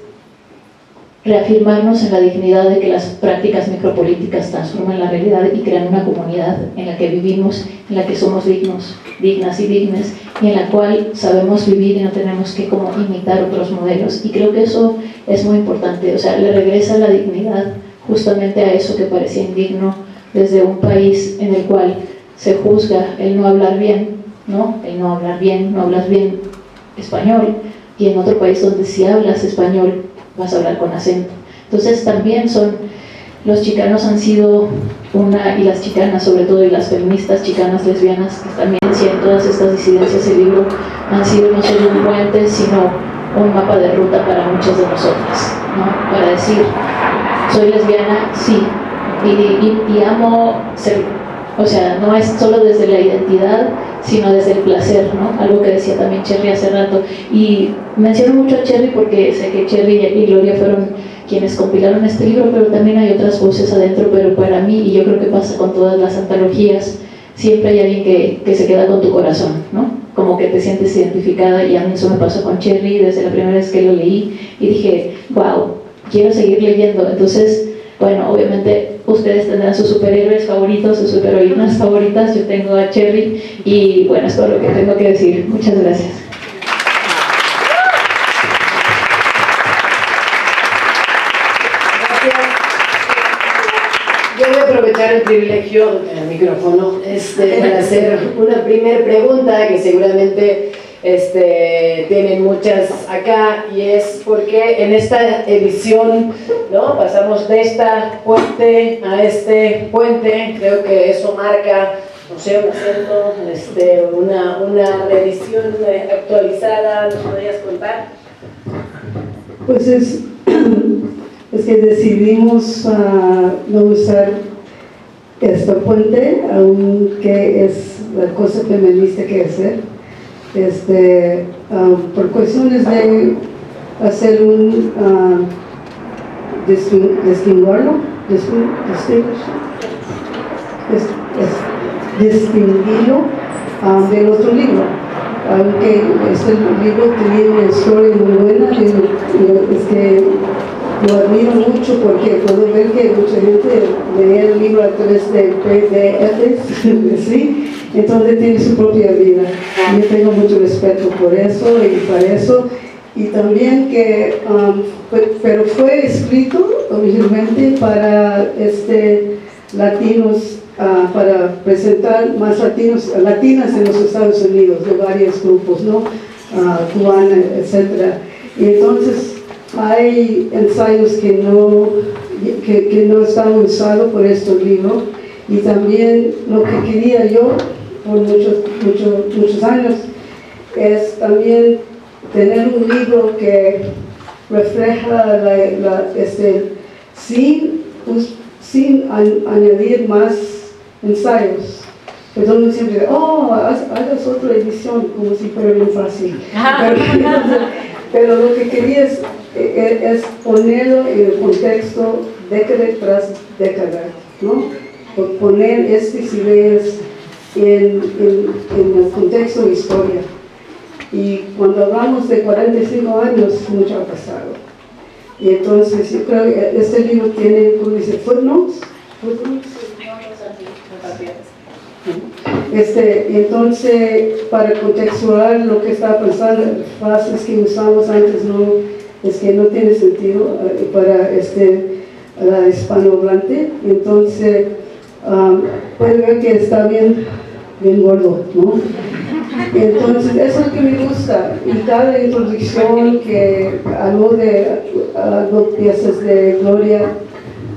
S6: reafirmarnos en la dignidad de que las prácticas micropolíticas transforman la realidad y crean una comunidad en la que vivimos, en la que somos dignos, dignas y dignes, y en la cual sabemos vivir y no tenemos que como imitar otros modelos. Y creo que eso es muy importante, o sea, le regresa la dignidad justamente a eso que parecía indigno desde un país en el cual se juzga el no hablar bien, ¿no? El no hablar bien, no hablas bien español, y en otro país donde si hablas español vas a hablar con acento. Entonces también los chicanos han sido y las chicanas sobre todo, y las feministas chicanas lesbianas que también en todas estas disidencias el libro han sido no solo un puente, sino un mapa de ruta para muchas de nosotras, ¿no? Para decir, soy lesbiana, sí, y amo ser, o sea, no es solo desde la identidad, sino desde el placer, ¿no? Algo que decía también Cherry hace rato, y menciono mucho a Cherry porque sé que Cherry y Gloria fueron quienes compilaron este libro, pero también hay otras voces adentro, pero para mí, y yo creo que pasa con todas las antologías, siempre hay alguien que se queda con tu corazón, ¿no? Como que te sientes identificada, y a mí eso me pasó con Cherry desde la primera vez que lo leí, y dije, wow, quiero seguir leyendo. Entonces, bueno, obviamente ustedes tendrán sus superhéroes favoritos, sus superheroínas favoritas, yo tengo a Cherry, y bueno, es todo lo que tengo que decir. Muchas gracias.
S1: Yo voy a aprovechar el privilegio del micrófono para hacer una primera pregunta que seguramente tienen muchas acá, y es porque en esta edición, ¿no?, pasamos de esta puente a este puente. Creo que eso marca, no sé, un acento, una revisión actualizada. ¿Nos podrías contar?
S3: Pues es que decidimos no usar esta puente, aunque es la cosa feminista que hacer, por cuestiones de hacer distinguirlo del otro libro. Aunque este libro tenía una historia muy buena, es que lo admiro mucho porque puedo ver que mucha gente lee el libro a través de PDFs, ¿sí? Entonces tiene su propia vida. Yo tengo mucho respeto por eso y para eso. Y también que, pero fue escrito originalmente para latinos, para presentar más latinas en los Estados Unidos, de varios grupos, ¿no? Cubana, etc. Y entonces hay ensayos que no están usados por este libro, y también lo que quería yo por muchos años es también tener un libro que refleja sin añadir más ensayos. Perdón, siempre, hagas otra edición, como si fuera bien fácil. Pero lo que quería es ponerlo en el contexto década tras década, ¿no? Poner estas ideas en el contexto de historia. Y cuando hablamos de 45 años, mucho ha pasado. Y entonces yo creo que este libro tiene, ¿cómo dice? Footnotes. Entonces, para contextualizar lo que está pasando, frases que usamos antes no tiene sentido para la hispanohablante. Entonces, puede ver que está bien gordo, ¿no? Entonces, eso es lo que me gusta. Y cada introducción que habló de dos piezas de Gloria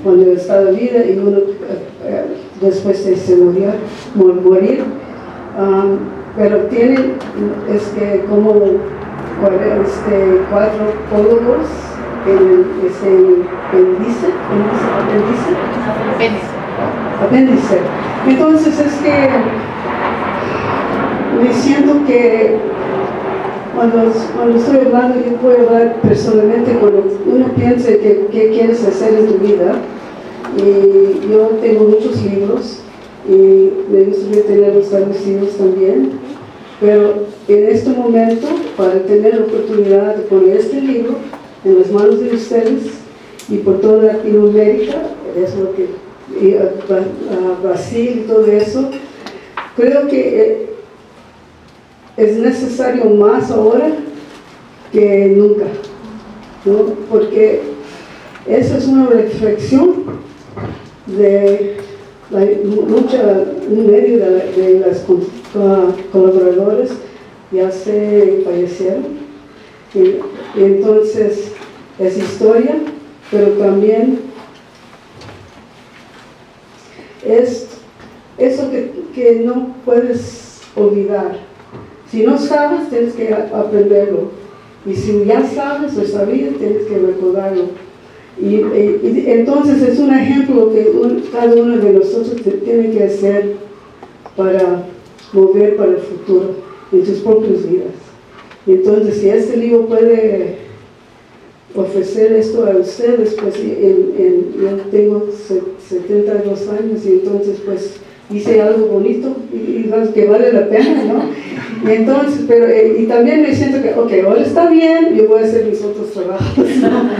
S3: cuando estaba viva y uno después de morir, pero tienen como 4 pólogos en apéndice. Entonces es que me siento que cuando estoy hablando, yo puedo hablar personalmente cuando uno piensa que qué quieres hacer en tu vida. Y yo tengo muchos libros y me gustaría tenerlos traducidos también, pero en este momento, para tener la oportunidad de poner este libro en las manos de ustedes y por toda Latinoamérica, es lo que Brasil y todo eso, creo que es necesario más ahora que nunca, ¿no? Porque esa es una reflexión de un medio de las colaboradores ya se fallecieron. Y entonces es historia, pero también es eso que no puedes olvidar. Si no sabes, tienes que aprenderlo. Y si ya sabes o sabías, tienes que recordarlo. Y entonces es un ejemplo que cada uno de nosotros tiene que hacer para mover para el futuro en sus propias vidas. Y entonces, si este libro puede ofrecer esto a ustedes, pues yo tengo 72 años y entonces pues hice algo bonito y que vale la pena, ¿no? Y entonces, y también me siento que, ok, ahora está bien, yo voy a hacer mis otros trabajos, ¿no?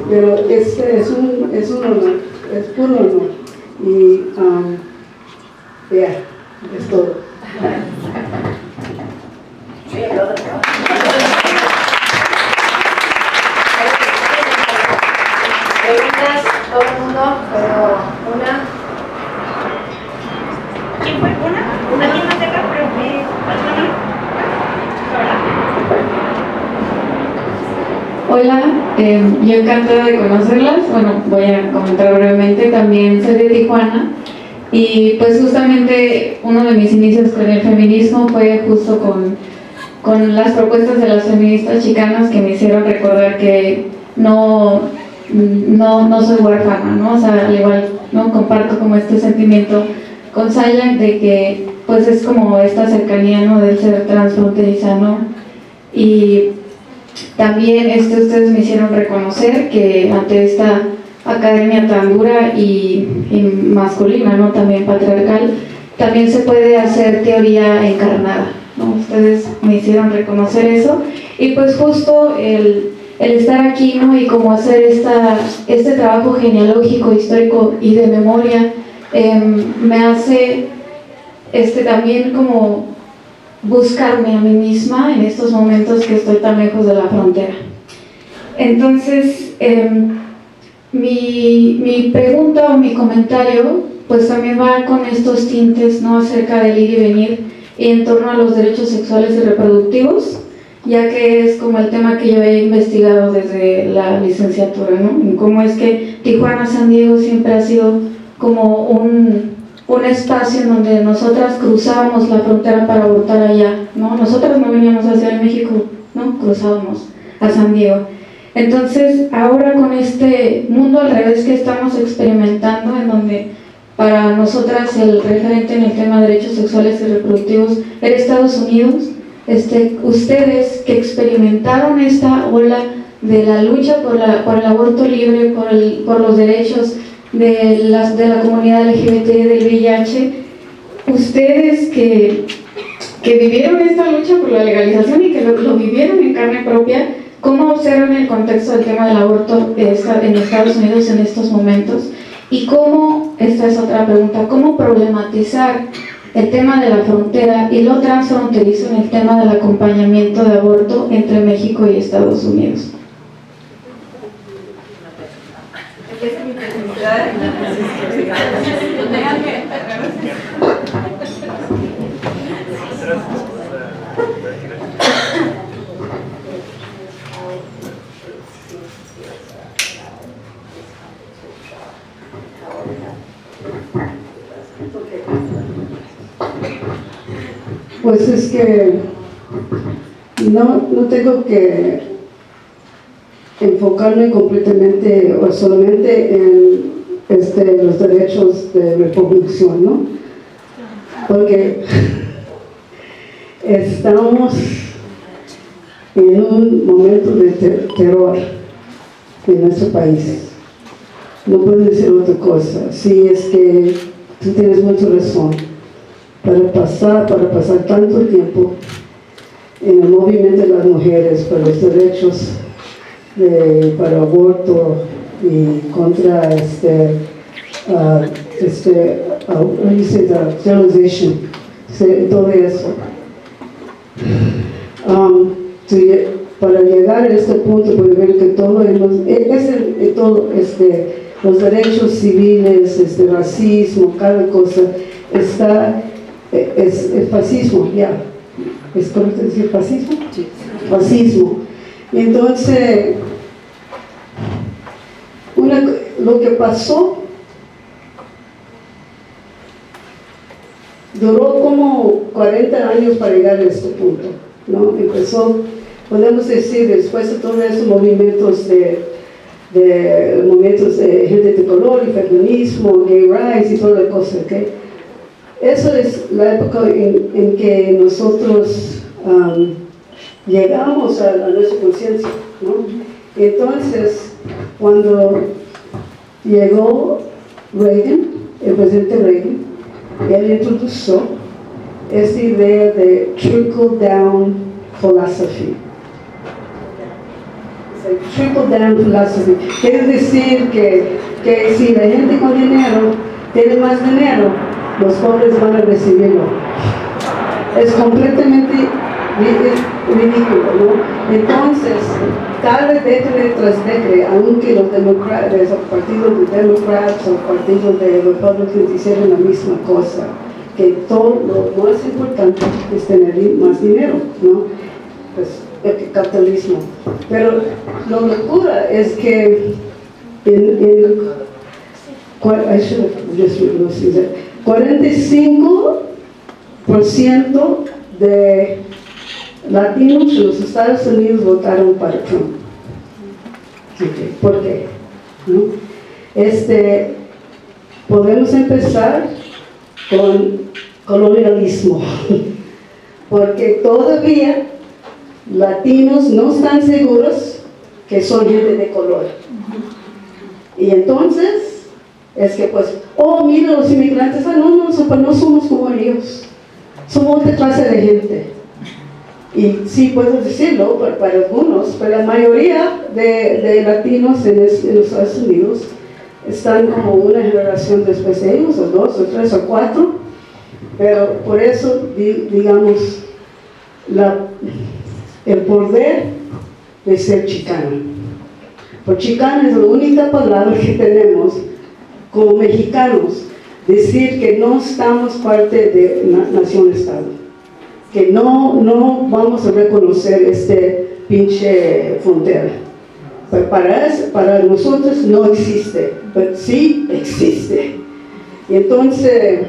S3: Pero es un honor, es puro honor. Y es todo.
S1: Preguntas, todo el mundo, pero una.
S2: ¿Quién fue? ¿Una? ¿Alguien más de acá? Pero
S8: Hola, yo encantada de conocerlas. Bueno, voy a comentar brevemente. También soy de Tijuana y pues justamente uno de mis inicios con el feminismo fue justo con las propuestas de las feministas chicanas que me hicieron recordar que no soy huérfana, ¿no? O sea, al igual, ¿no? Comparto como este sentimiento con Saya de que pues es como esta cercanía, ¿no? Del ser transfronteriza, ¿no? Y también ustedes me hicieron reconocer que ante esta academia tan dura y masculina, ¿no? También patriarcal, también se puede hacer teoría encarnada, ¿no? Ustedes me hicieron reconocer eso y pues justo el estar aquí, ¿no? Y como hacer este trabajo genealógico, histórico y de memoria me hace también como buscarme a mí misma en estos momentos que estoy tan lejos de la frontera. Entonces, mi pregunta o mi comentario pues también va con estos tintes, ¿no? Acerca del ir y venir y en torno a los derechos sexuales y reproductivos, ya que es como el tema que yo he investigado desde la licenciatura, ¿no? Y cómo es que Tijuana, San Diego siempre ha sido como un espacio en donde nosotras cruzábamos la frontera para abortar allá, ¿no? Nosotras no veníamos a Ciudad de México, ¿no? Cruzábamos a San Diego. Entonces, ahora con este mundo al revés que estamos experimentando, en donde para nosotras el referente en el tema de derechos sexuales y reproductivos era Estados Unidos, ustedes que experimentaron esta ola de la lucha por el aborto libre, por los derechos de la comunidad LGBT, del VIH, ustedes que vivieron esta lucha por la legalización y que lo vivieron en carne propia, ¿cómo observan el contexto del tema del aborto en Estados Unidos en estos momentos? Y cómo, esta es otra pregunta, ¿cómo problematizar el tema de la frontera y lo transfronterizo en el tema del acompañamiento de aborto entre México y Estados Unidos?
S3: Pues es que no tengo que enfocarme completamente o solamente en los derechos de reproducción, ¿no? Porque estamos en un momento de terror en nuestro país. No puedo decir otra cosa. Sí, es que tú tienes mucha razón. Para pasar tanto tiempo en el movimiento de las mujeres por los derechos para aborto y contra sterilization, todo eso. Para llegar a este punto, puede ver que todo los derechos civiles, racismo, cada cosa, es fascismo, ya. ¿Es correcto decir fascismo? Sí. Fascismo. Entonces, lo que pasó duró como 40 años para llegar a este punto, ¿no? Empezó, podemos decir, después de todos esos movimientos de gente de color y feminismo, gay rights y toda la cosa, ¿okay? Eso es la época en que nosotros llegamos a nuestra conciencia, ¿no? Entonces, cuando llegó Reagan, el presidente Reagan, él introdujo esta idea de trickle down philosophy. Trickle down philosophy quiere decir que si la gente con dinero tiene más dinero, los pobres van a recibirlo. Es completamente ridículo, ¿no? Entonces, cada década tras década, aunque los demócratas, el partido de Democrats o el partido de Republicans hicieron la misma cosa, que todo lo más importante es tener más dinero, ¿no? Pues el capitalismo. Pero la locura es que I should have just realized that 45% de latinos en los Estados Unidos votaron para Trump. Okay. ¿Por qué? ¿No? Podemos empezar con colonialismo, porque todavía latinos no están seguros que son gente de color. Y entonces es que pues, oh, mira los inmigrantes, no somos como ellos, somos otra clase de gente. Y sí puedo decirlo para algunos, pero la mayoría de latinos en los Estados Unidos están como una generación después de ellos, o 2, o 3, o 4, pero por eso, digamos, el poder de ser chicano. Por chicano es la única palabra que tenemos como mexicanos, decir que no estamos parte de nación-estado, que no vamos a reconocer pinche frontera. Pero para nosotros no existe, pero sí existe. Y entonces,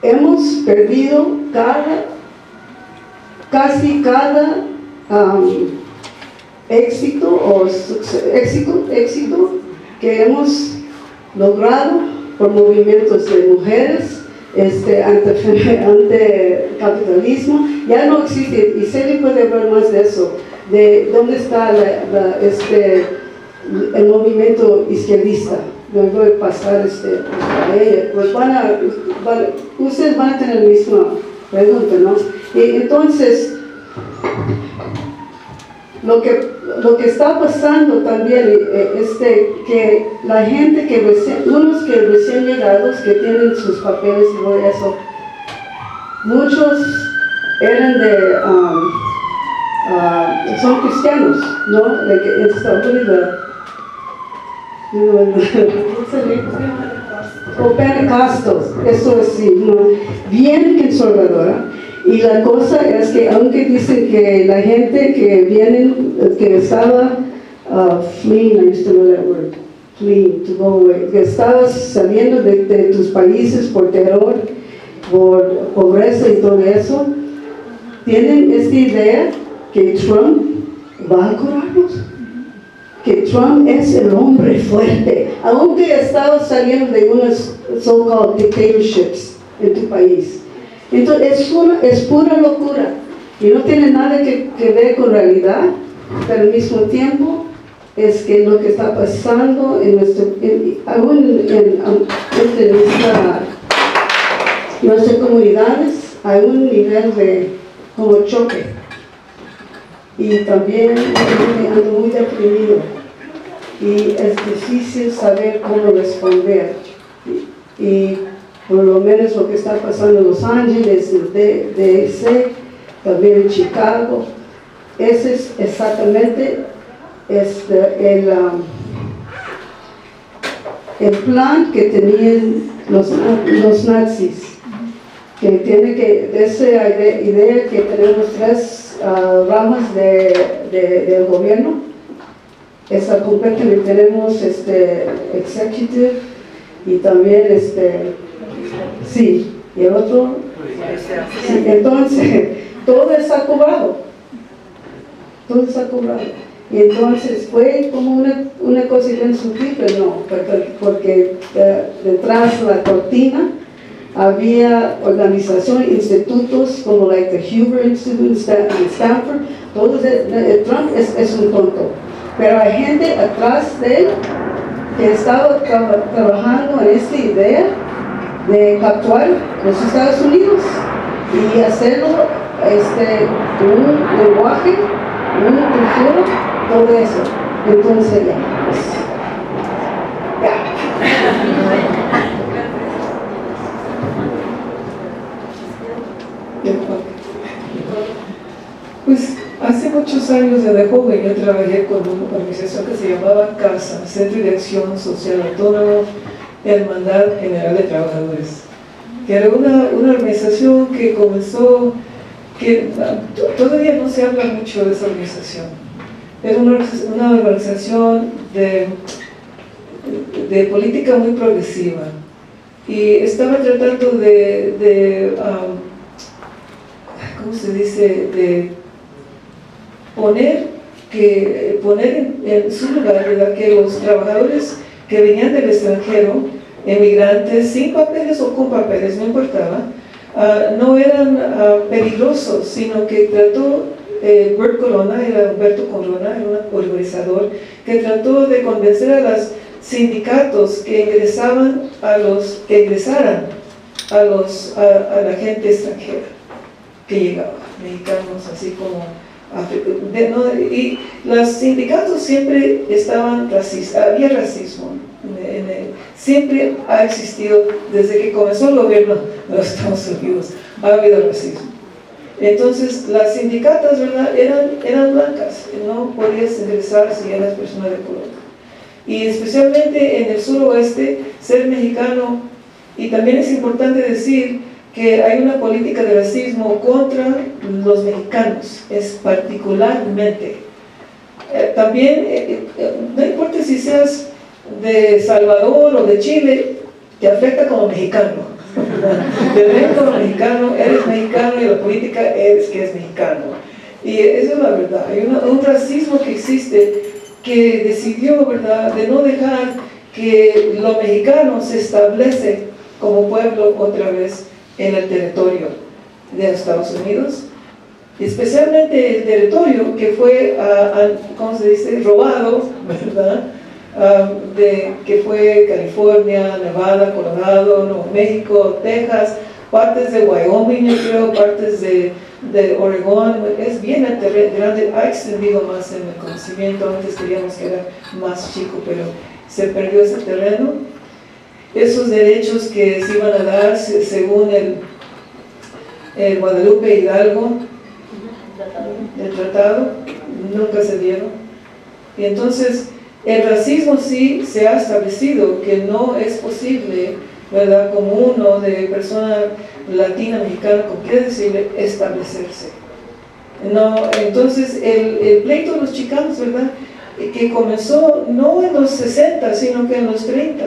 S3: hemos perdido casi cada éxito que hemos logrado por movimientos de mujeres, ante capitalismo, ya no existe. Y Celia puede hablar más de eso, de dónde está el movimiento izquierdista. Me voy a pasar a ella. Pues ustedes van a tener la misma pregunta, ¿no? Y entonces, lo que está pasando también es que la gente unos que recién llegados, que tienen sus papeles y todo eso, muchos eran son cristianos, ¿no? En Estados Unidos, o pentecostales, eso es sí, ¿no? Bien conservadora. Y la cosa es que aunque dicen que la gente que estaba fleeing, I used to know that word, fleeing, to go away, que estaba saliendo de tus países por terror, por pobreza y todo eso, tienen esta idea que Trump va a curarlos, que Trump es el hombre fuerte, aunque estaba saliendo de unas so-called dictatorships en tu país. Entonces es pura locura y no tiene nada que ver con realidad, pero al mismo tiempo es que lo que está pasando aún en nuestras comunidades hay un nivel de como choque, y también ando muy deprimido y es difícil saber cómo responder, y por lo menos lo que está pasando en Los Ángeles, en DC, también en Chicago, ese es exactamente el plan que tenían los nazis, que tiene que, de esa idea que tenemos tres ramas del gobierno, esa completamente tenemos executive y también sí, y el otro, sí, entonces todo está cobrado, y entonces fue como una cosa bien sutil, pero no, porque detrás de la cortina había organizaciones, institutos como like the Hoover Institute en Stanford. Trump es un tonto, pero hay gente atrás de él que estaba trabajando en esta idea de capturar los Estados Unidos y hacerlo un lenguaje, una cultura, todo eso. Entonces
S7: Pues hace muchos años, desde joven, yo trabajé con una organización que se llamaba CASA, Centro de Acción Social Autónomo, Hermandad General de Trabajadores, que era una organización que comenzó, que todavía no se habla mucho de esa organización. Era una organización de política muy progresiva y estaba tratando ¿cómo se dice?, de poner en su lugar, ¿verdad?, que los trabajadores que venían del extranjero, emigrantes, sin papeles o con papeles, no importaba, no eran peligrosos, sino que trató, Humberto Corona, era un organizador, que trató de convencer a los sindicatos que ingresaran a la gente extranjera que llegaba, mexicanos, así como y los sindicatos siempre estaban racistas, había racismo, siempre ha existido, desde que comenzó el gobierno de los Estados Unidos, ha habido racismo. Entonces, las sindicatas, ¿verdad?, eran blancas, no podías ingresar si eras persona de color. Y especialmente en el suroeste, ser mexicano, y también es importante decir que hay una política de racismo contra los mexicanos, es particularmente. También, no importa si seas de Salvador o de Chile, te afecta como mexicano. Te ven como mexicano, eres mexicano y la política es que es mexicano. Y eso es la verdad, hay un racismo que existe que decidió, ¿verdad?, de no dejar que lo mexicano se establece como pueblo otra vez en el territorio de Estados Unidos, especialmente el territorio que fue, ¿cómo se dice?, robado, ¿verdad?, que fue California, Nevada, Colorado, Nuevo México, Texas, partes de Wyoming, yo creo, partes de Oregón. Es bien grande, ha extendido más en el conocimiento. Antes queríamos que era más chico, pero se perdió ese terreno. Esos derechos que se iban a dar según el Guadalupe Hidalgo, el tratado, nunca se dieron. Y entonces el racismo sí se ha establecido, que no es posible, ¿verdad?, como uno de persona latina, mexicana, como quiere decirle, establecerse. No, entonces el pleito de los chicanos, ¿verdad?, que comenzó no en los 60, sino que en los 30,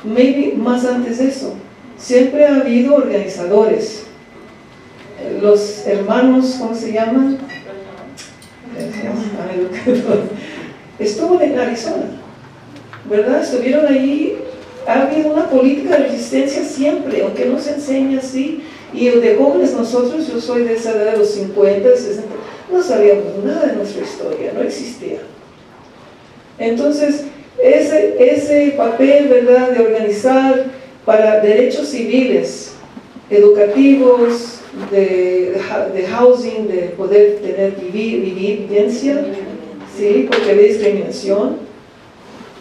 S7: maybe más antes de eso. Siempre ha habido organizadores. Los hermanos, ¿cómo se llaman? Estuvo en Arizona, ¿verdad? Estuvieron ahí. Ha habido una política de resistencia siempre, aunque no se enseña así. Y de jóvenes nosotros, yo soy de esa edad de los 50, 60, no sabíamos nada de nuestra historia, no existía. Entonces, ese papel, ¿verdad?, de organizar para derechos civiles, educativos, de housing, de poder tener vivencia, ¿sí?, porque había discriminación,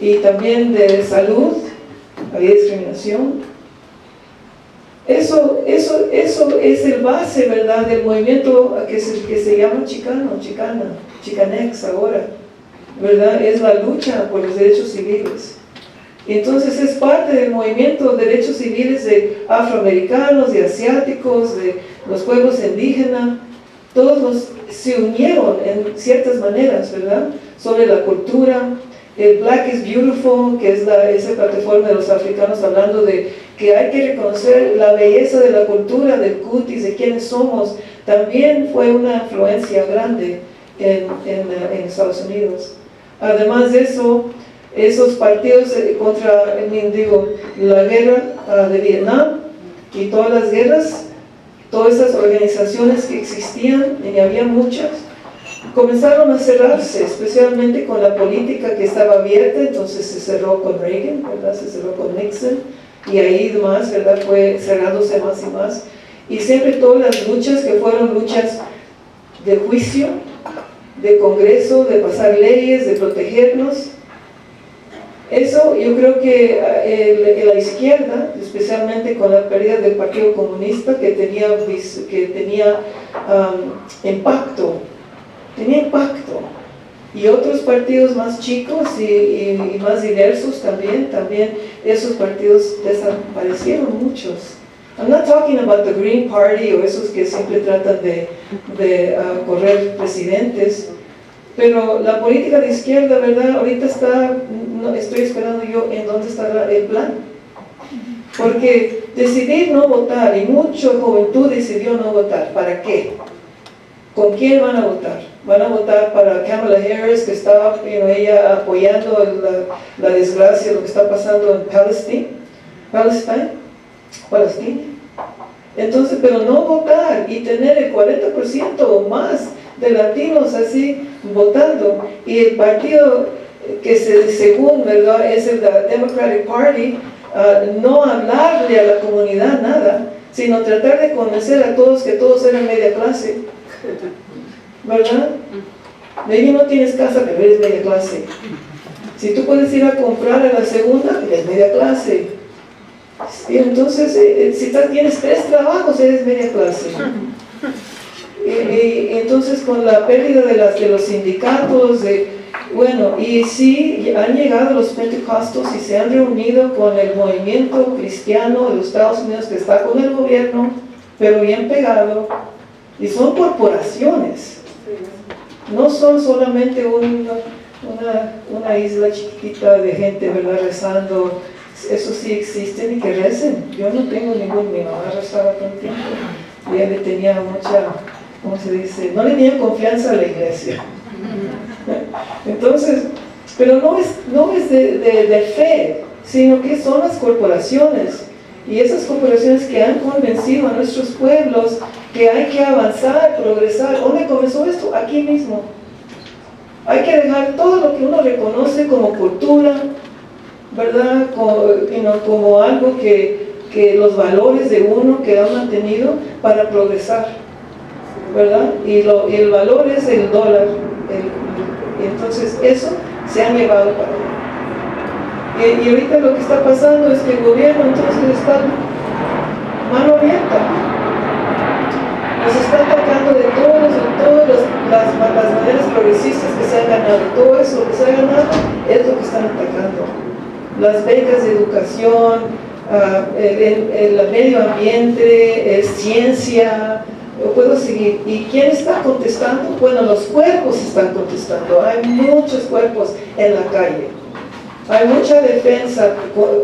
S7: y también de salud, había discriminación. Eso es el base, ¿verdad?, del movimiento que se llama chicano, chicanex ahora. ¿verdad? Es la lucha por los derechos civiles. Entonces es parte del movimiento de derechos civiles de afroamericanos, de asiáticos, de los pueblos indígenas. Todos se unieron en ciertas maneras, ¿verdad? Sobre la cultura. El Black is Beautiful, que es esa plataforma de los africanos hablando de que hay que reconocer la belleza de la cultura, del cutis, de quiénes somos, también fue una influencia grande en Estados Unidos. Además de eso, esos partidos contra, la guerra de Vietnam y todas las guerras, todas esas organizaciones que existían, y había muchas, comenzaron a cerrarse, especialmente con la política que estaba abierta. Entonces se cerró con Reagan, ¿verdad? Se cerró con Nixon, y ahí más, ¿verdad? Fue cerrándose más y más. Y siempre todas las luchas que fueron luchas de juicio, de Congreso, de pasar leyes, de protegernos. Eso yo creo que la izquierda, especialmente con la pérdida del Partido Comunista, que tenía impacto, y otros partidos más chicos y más diversos también esos partidos desaparecieron muchos. I'm not talking about the Green Party o esos que siempre tratan de correr presidentes, pero la política de izquierda, ¿verdad? Ahorita estoy esperando yo en dónde está el plan. Porque decidir no votar, y mucha juventud decidió no votar. ¿Para qué? ¿Con quién van a votar? Van a votar para Kamala Harris, que estaba ella apoyando la desgracia, lo que está pasando en Palestina. Entonces, pero no votar y tener el 40% o más de latinos así votando, y el partido que según, ¿verdad?, es el Democratic Party, no hablarle a la comunidad nada, sino tratar de convencer a todos que todos eran media clase, ¿verdad? Maybe no tienes casa, pero eres media clase. Si tú puedes ir a comprar a la segunda, eres media clase. Y entonces, si tienes 3 trabajos, eres media clase. Y entonces con la pérdida de los sindicatos, y sí han llegado los pentecostos y se han reunido con el movimiento cristiano de los Estados Unidos, que está con el gobierno, pero bien pegado, y son corporaciones, no son solamente una isla chiquitita de gente, ¿verdad?, rezando. Eso sí existen y que recen. Yo no tengo mi mamá rezaba todo el tiempo y ella le tenía mucha, ¿cómo se dice? No le tenía confianza a la iglesia. Entonces, pero no es de fe, sino que son las corporaciones, y esas corporaciones que han convencido a nuestros pueblos que hay que avanzar, progresar. ¿Dónde comenzó esto? Aquí mismo. Hay que dejar todo lo que uno reconoce como cultura, ¿verdad? Como algo que los valores de uno que han mantenido para progresar, ¿verdad? Y el valor es el dólar. Entonces eso se ha llevado para allá. Y ahorita lo que está pasando es que el gobierno entonces está mano abierta. Nos está atacando de todas las maneras progresistas que se han ganado. Todo eso que se ha ganado es lo que están atacando. Las becas de educación, el medio ambiente, ciencia, puedo seguir. ¿Y quién está contestando? Bueno, los cuerpos están contestando. Hay muchos cuerpos en la calle. Hay mucha defensa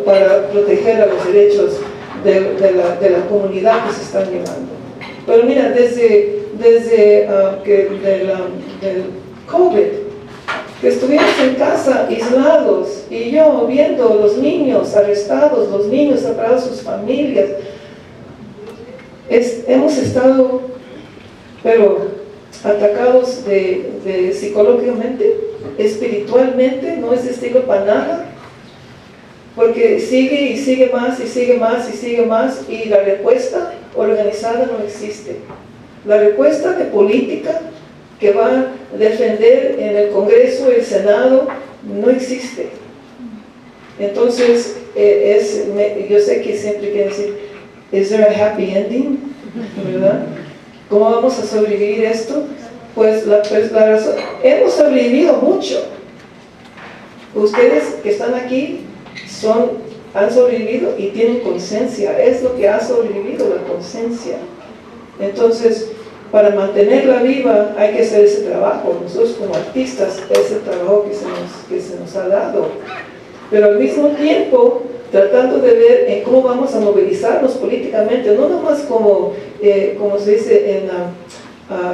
S7: para proteger a los derechos de la comunidad que se están llevando. Pero mira, desde del COVID, que estuvimos en casa aislados, y yo viendo los niños arrestados, los niños separados de sus familias, hemos estado, pero atacados psicológicamente, espiritualmente, no es testigo para nada, porque sigue y sigue más y sigue más y sigue más, y la respuesta organizada no existe. La respuesta de política que va a defender en el Congreso y el Senado no existe. Entonces, yo sé que siempre quieren decir, ¿is there a happy ending? ¿Verdad? ¿Cómo vamos a sobrevivir esto? Pues la razón, hemos sobrevivido mucho, Ustedes que están aquí han sobrevivido y tienen conciencia. Es lo que ha sobrevivido, la conciencia. Entonces, para mantenerla viva hay que hacer ese trabajo. Nosotros como artistas, es el trabajo que se nos ha dado. Pero al mismo tiempo, tratando de ver cómo vamos a movilizarnos políticamente, no nomás como se dice en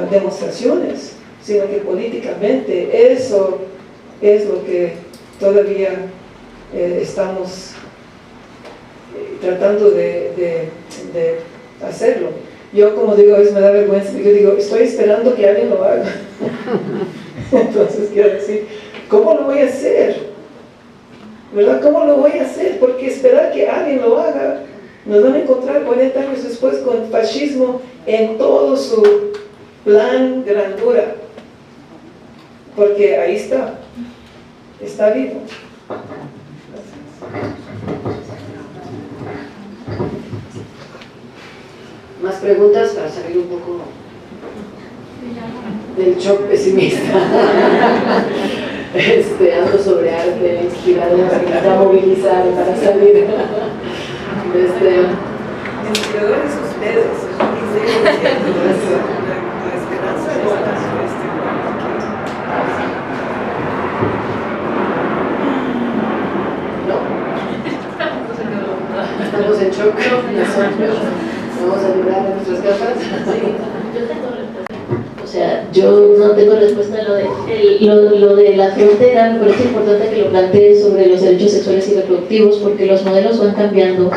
S7: demostraciones, sino que políticamente. Eso es lo que todavía estamos tratando de hacerlo. Yo, como digo, a veces me da vergüenza, yo digo, estoy esperando que alguien lo haga. Entonces quiero decir, ¿cómo lo voy a hacer? ¿Verdad? ¿Cómo lo voy a hacer? Porque esperar que alguien lo haga, nos van a encontrar 40 años después con fascismo en todo su plan grandura. Porque ahí está vivo.
S4: Más preguntas para salir un poco del shock pesimista. Ando sobre arte, inspirada para movilizar, para salir.
S7: Inspiradores ustedes. La esperanza está
S4: Estamos en shock. Vamos a librar de nuestras gafas.
S5: Yo tengo respuesta. O sea, yo no tengo respuesta a lo de la frontera. Me parece importante que lo plantee sobre los derechos sexuales y reproductivos, porque los modelos van cambiando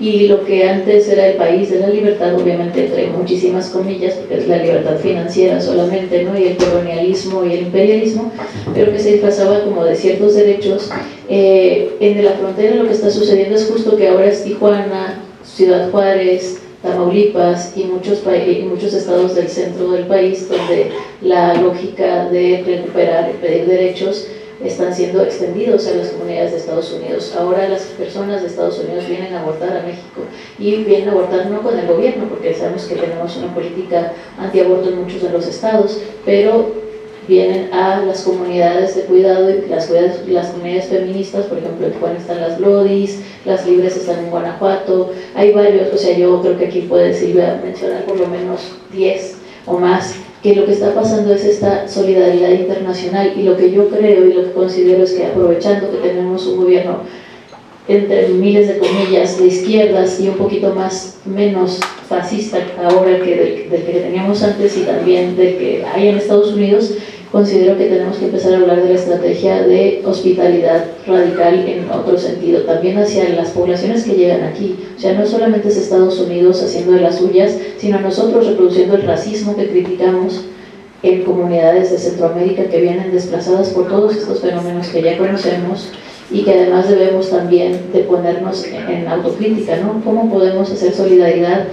S5: y lo que antes era el país de la libertad, obviamente entre muchísimas comillas, porque es la libertad financiera solamente, ¿no? Y el colonialismo y el imperialismo, pero que se disfrazaba como de ciertos derechos. En la frontera lo que está sucediendo es justo que ahora es Tijuana, Ciudad Juárez, Tamaulipas y muchos estados del centro del país donde la lógica de recuperar y pedir derechos están siendo extendidos a las comunidades de Estados Unidos. Ahora las personas de Estados Unidos vienen a abortar a México y vienen a abortar no con el gobierno, porque sabemos que tenemos una política antiaborto en muchos de los estados, pero vienen a las comunidades de cuidado y las comunidades feministas. Por ejemplo, en Tijuana están las Blodies, las Libres están en Guanajuato, hay varios, o sea, yo creo que aquí puede mencionar por lo menos 10 o más, que lo que está pasando es esta solidaridad internacional, y lo que yo creo y lo que considero es que aprovechando que tenemos un gobierno entre miles de comillas de izquierdas y un poquito menos fascista ahora que del que teníamos antes y también del que hay en Estados Unidos, considero que tenemos que empezar a hablar de la estrategia de hospitalidad radical en otro sentido, también hacia las poblaciones que llegan aquí. O sea, no solamente es Estados Unidos haciendo de las suyas, sino nosotros reproduciendo el racismo que criticamos en comunidades de Centroamérica que vienen desplazadas por todos estos fenómenos que ya conocemos, y que además debemos también de ponernos en autocrítica, ¿no? ¿Cómo podemos hacer solidaridad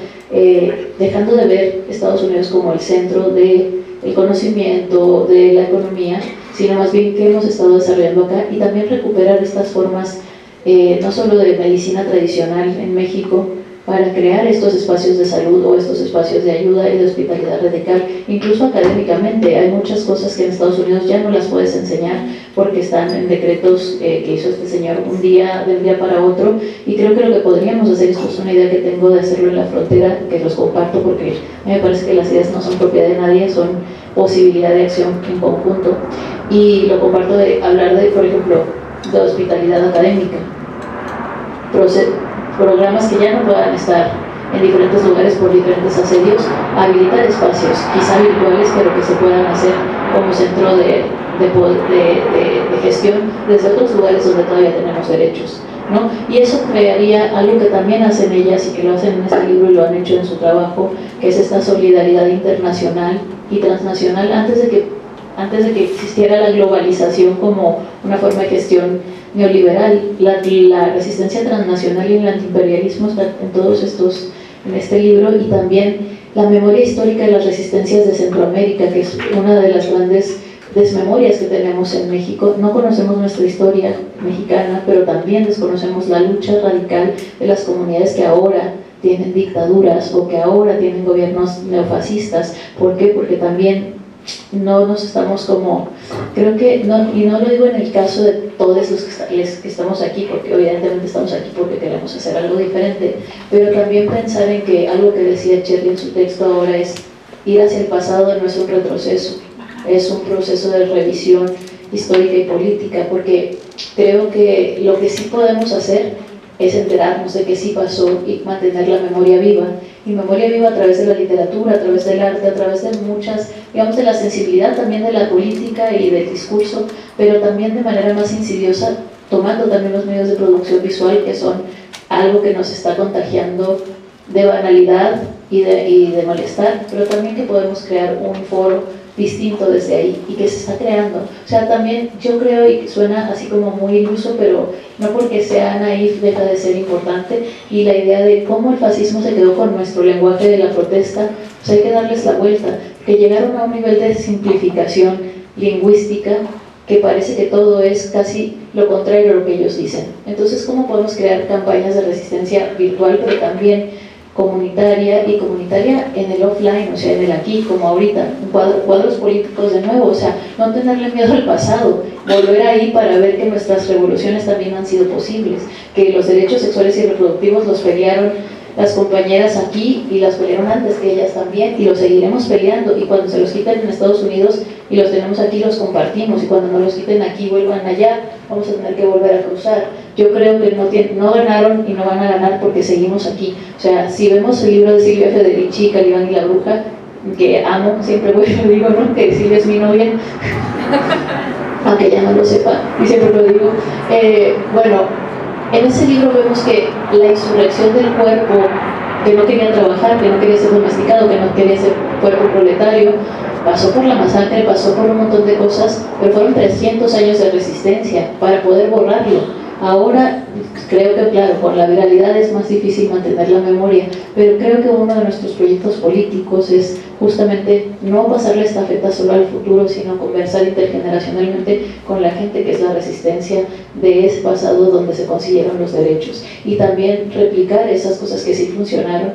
S5: dejando de ver Estados Unidos como el centro del conocimiento, de la economía, sino más bien qué hemos estado desarrollando acá, y también recuperar estas formas no solo de medicina tradicional en México, para crear estos espacios de salud o estos espacios de ayuda y de hospitalidad radical, incluso académicamente. Hay muchas cosas que en Estados Unidos ya no las puedes enseñar porque están en decretos que hizo este señor de un día para otro, y creo que lo que podríamos hacer, esto es una idea que tengo de hacerlo en la frontera, que los comparto porque a mí me parece que las ideas no son propiedad de nadie, son posibilidad de acción en conjunto, y lo comparto de hablar de, por ejemplo, de hospitalidad académica, programas que ya no puedan estar en diferentes lugares por diferentes asedios, habilitar espacios, quizá virtuales, pero que se puedan hacer como centro de gestión desde otros lugares donde todavía tenemos derechos, ¿no? Y eso crearía algo que también hacen ellas y que lo hacen en este libro y lo han hecho en su trabajo, que es esta solidaridad internacional y transnacional antes de que existiera la globalización como una forma de gestión neoliberal. La resistencia transnacional y el antiimperialismo está en este libro, y también la memoria histórica de las resistencias de Centroamérica, que es una de las grandes desmemorias que tenemos en México. No conocemos nuestra historia mexicana, pero también desconocemos la lucha radical de las comunidades que ahora tienen dictaduras o que ahora tienen gobiernos neofascistas. ¿Por qué? Porque también
S6: no nos estamos como, creo que, no, y no lo digo en el caso de todos los que estamos aquí, porque evidentemente estamos aquí porque queremos hacer algo diferente, pero también pensar en que algo que decía Cherry en su texto ahora es ir hacia el pasado no es un retroceso, es un proceso de revisión histórica y política, porque creo que lo que sí podemos hacer es enterarnos de que sí pasó y mantener la memoria viva. Y memoria viva a través de la literatura, a través del arte, a través de muchas, digamos, de la sensibilidad también de la política y del discurso, pero también de manera más insidiosa, tomando también los medios de producción visual, que son algo que nos está contagiando de banalidad y de malestar, pero también que podemos crear un foro distinto desde ahí y que se está creando. O sea, también yo creo, y suena así como muy iluso, pero no porque sea naif deja de ser importante, y la idea de cómo el fascismo se quedó con nuestro lenguaje de la protesta, pues hay que darles la vuelta, que llegaron a un nivel de simplificación lingüística que parece que todo es casi lo contrario a lo que ellos dicen. Entonces, ¿cómo podemos crear campañas de resistencia virtual, pero también comunitaria, y comunitaria en el offline, o sea, en el aquí, como ahorita, cuadros políticos de nuevo, o sea, no tenerle miedo al pasado, volver ahí para ver que nuestras revoluciones también han sido posibles, que los derechos sexuales y reproductivos los pelearon las compañeras aquí y las pelearon antes que ellas también, y los seguiremos peleando, y cuando se los quiten en Estados Unidos y los tenemos aquí, los compartimos, y cuando no los quiten aquí, vuelvan allá, vamos a tener que volver a cruzar. Yo creo que no ganaron y no van a ganar porque seguimos aquí. O sea, si vemos el libro de Silvia Federici, Calibán y la bruja, que amo, siempre digo, ¿no?, que Silvia es mi novia, aunque ella no lo sepa, y siempre lo digo, bueno, en ese libro vemos que la insurrección del cuerpo que no quería trabajar, que no quería ser domesticado, que no quería ser cuerpo proletario, pasó por la masacre, pasó por un montón de cosas, pero fueron 300 años de resistencia para poder borrarlo. Ahora creo que, claro, con la viralidad es más difícil mantener la memoria, pero creo que uno de nuestros proyectos políticos es justamente no pasar la estafeta solo al futuro, sino conversar intergeneracionalmente con la gente que es la resistencia de ese pasado donde se consiguieron los derechos, y también replicar esas cosas que sí funcionaron,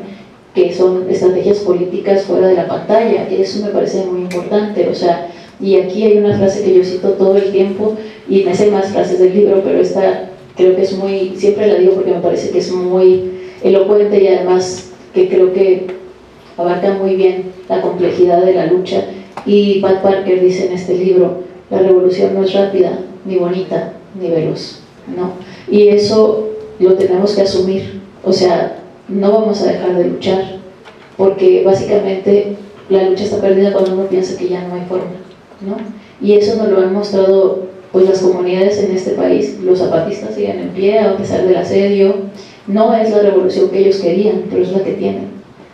S6: que son estrategias políticas fuera de la pantalla. Eso me parece muy importante. O sea, y aquí hay una frase que yo cito todo el tiempo, y me sé más frases del libro, pero esta creo que es muy, siempre la digo porque me parece que es muy elocuente, y además que creo que abarca muy bien la complejidad de la lucha. Y Pat Parker dice en este libro: la revolución no es rápida, ni bonita, ni veloz, ¿no? Y eso lo tenemos que asumir. O sea, no vamos a dejar de luchar, porque básicamente la lucha está perdida cuando uno piensa que ya no hay forma, ¿no? Y eso nos lo han mostrado pues las comunidades en este país. Los zapatistas siguen en pie a pesar del asedio. No es la revolución que ellos querían, pero es la que tienen,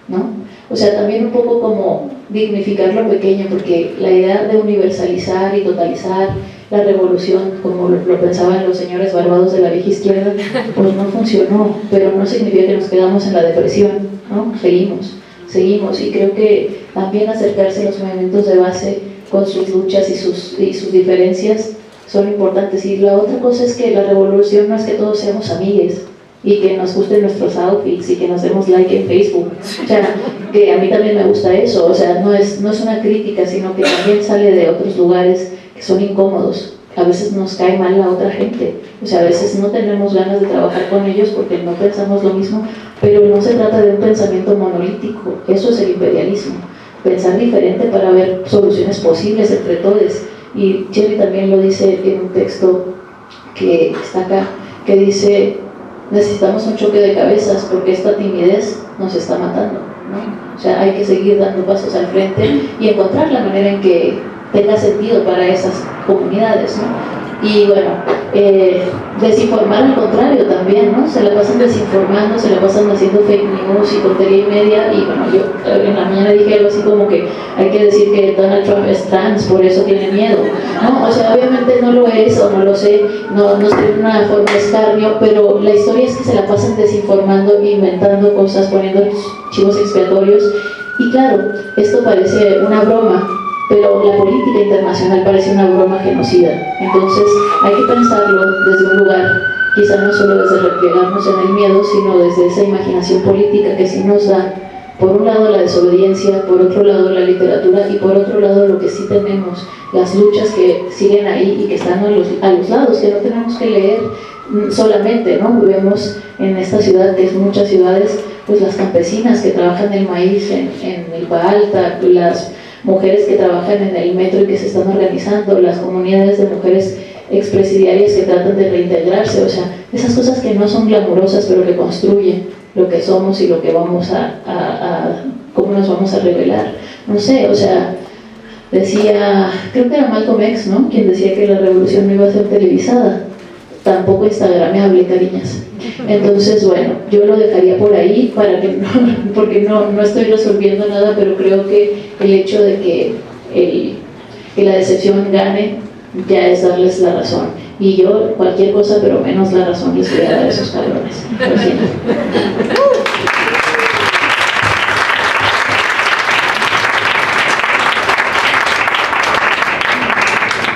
S6: ¿no? O sea, también un poco como dignificar lo pequeño, porque la idea de universalizar y totalizar la revolución, como lo pensaban los señores barbados de la vieja izquierda, pues no funcionó, pero no significa que nos quedamos en la depresión, ¿no? Seguimos, y creo que también acercarse a los movimientos de base con sus luchas y sus diferencias son importantes. Y la otra cosa es que la revolución no es que todos seamos amigues y que nos gusten nuestros outfits y que nos demos like en Facebook. O sea, que a mí también me gusta eso. O sea, no es una crítica, sino que también sale de otros lugares que son incómodos. A veces nos cae mal la otra gente. O sea, a veces no tenemos ganas de trabajar con ellos porque no pensamos lo mismo, pero no se trata de un pensamiento monolítico. Eso es el imperialismo. Pensar diferente para ver soluciones posibles entre todos. Y Cherry también lo dice en un texto que está acá, que dice: necesitamos un choque de cabezas porque esta timidez nos está matando, ¿no? O sea, hay que seguir dando pasos al frente y encontrar la manera en que tenga sentido para esas comunidades, ¿no? Y bueno, desinformar al contrario también, ¿no? Se la pasan desinformando, se la pasan haciendo fake news y tontería y media. Y bueno, yo en la mañana dije algo así como que hay que decir que Donald Trump es trans, por eso tiene miedo, ¿no? O sea, obviamente no lo es, o no lo sé, no tiene una forma de escarnio, pero la historia es que se la pasan desinformando, inventando cosas, poniendo chivos expiatorios. Y claro, esto parece una broma, pero la política internacional parece una broma genocida. Entonces hay que pensarlo desde un lugar, quizá no solo desde replegarnos en el miedo, sino desde esa imaginación política que sí nos da Por un lado la desobediencia, por otro lado la literatura y por otro lado lo que sí tenemos, las luchas que siguen ahí y que están a los lados, que no tenemos que leer solamente, ¿no? Vemos en esta ciudad, que es muchas ciudades, pues las campesinas que trabajan el maíz en Milpa Alta, las mujeres que trabajan en el metro y que se están organizando, las comunidades de mujeres expresidiarias que tratan de reintegrarse, o sea, esas cosas que no son glamurosas pero que construyen lo que somos y lo que vamos cómo nos vamos a revelar. No sé, o sea, decía, creo que era Malcolm X, ¿no?, quien decía que la revolución no iba a ser televisada, tampoco instagramable, cariñas. Entonces, bueno, yo lo dejaría por ahí para que no, porque no estoy resolviendo nada, pero creo que el hecho de que la decepción gane ya es darles la razón. Y yo, cualquier cosa, pero menos la razón, les voy a dar a esos cabrones. Lo siento.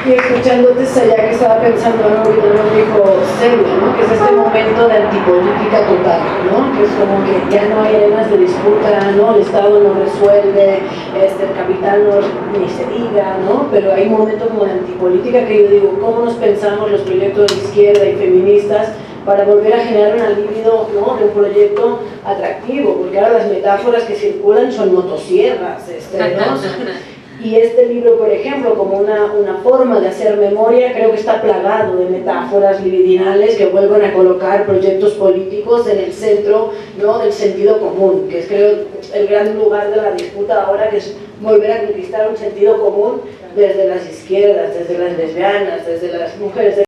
S1: Y escuchándote, ya que estaba pensando en algo que nos dijo Celia, ¿no?, que es este momento de antipolítica total, ¿no?, que es como que ya no hay arenas de disputa, ¿no?, el Estado no resuelve, el capital no, ni se diga, ¿no?, pero hay un momento como de antipolítica que yo digo, ¿cómo nos pensamos los proyectos de izquierda y feministas para volver a generar un alivio, ¿no?, de un proyecto atractivo? Porque ahora las metáforas que circulan son motosierras, ¿no? Y este libro, por ejemplo, como una forma de hacer memoria, creo que está plagado de metáforas libidinales que vuelven a colocar proyectos políticos en el centro, ¿no?, del sentido común, que es, creo, el gran lugar de la disputa ahora, que es volver a conquistar un sentido común desde las izquierdas, desde las lesbianas, desde las mujeres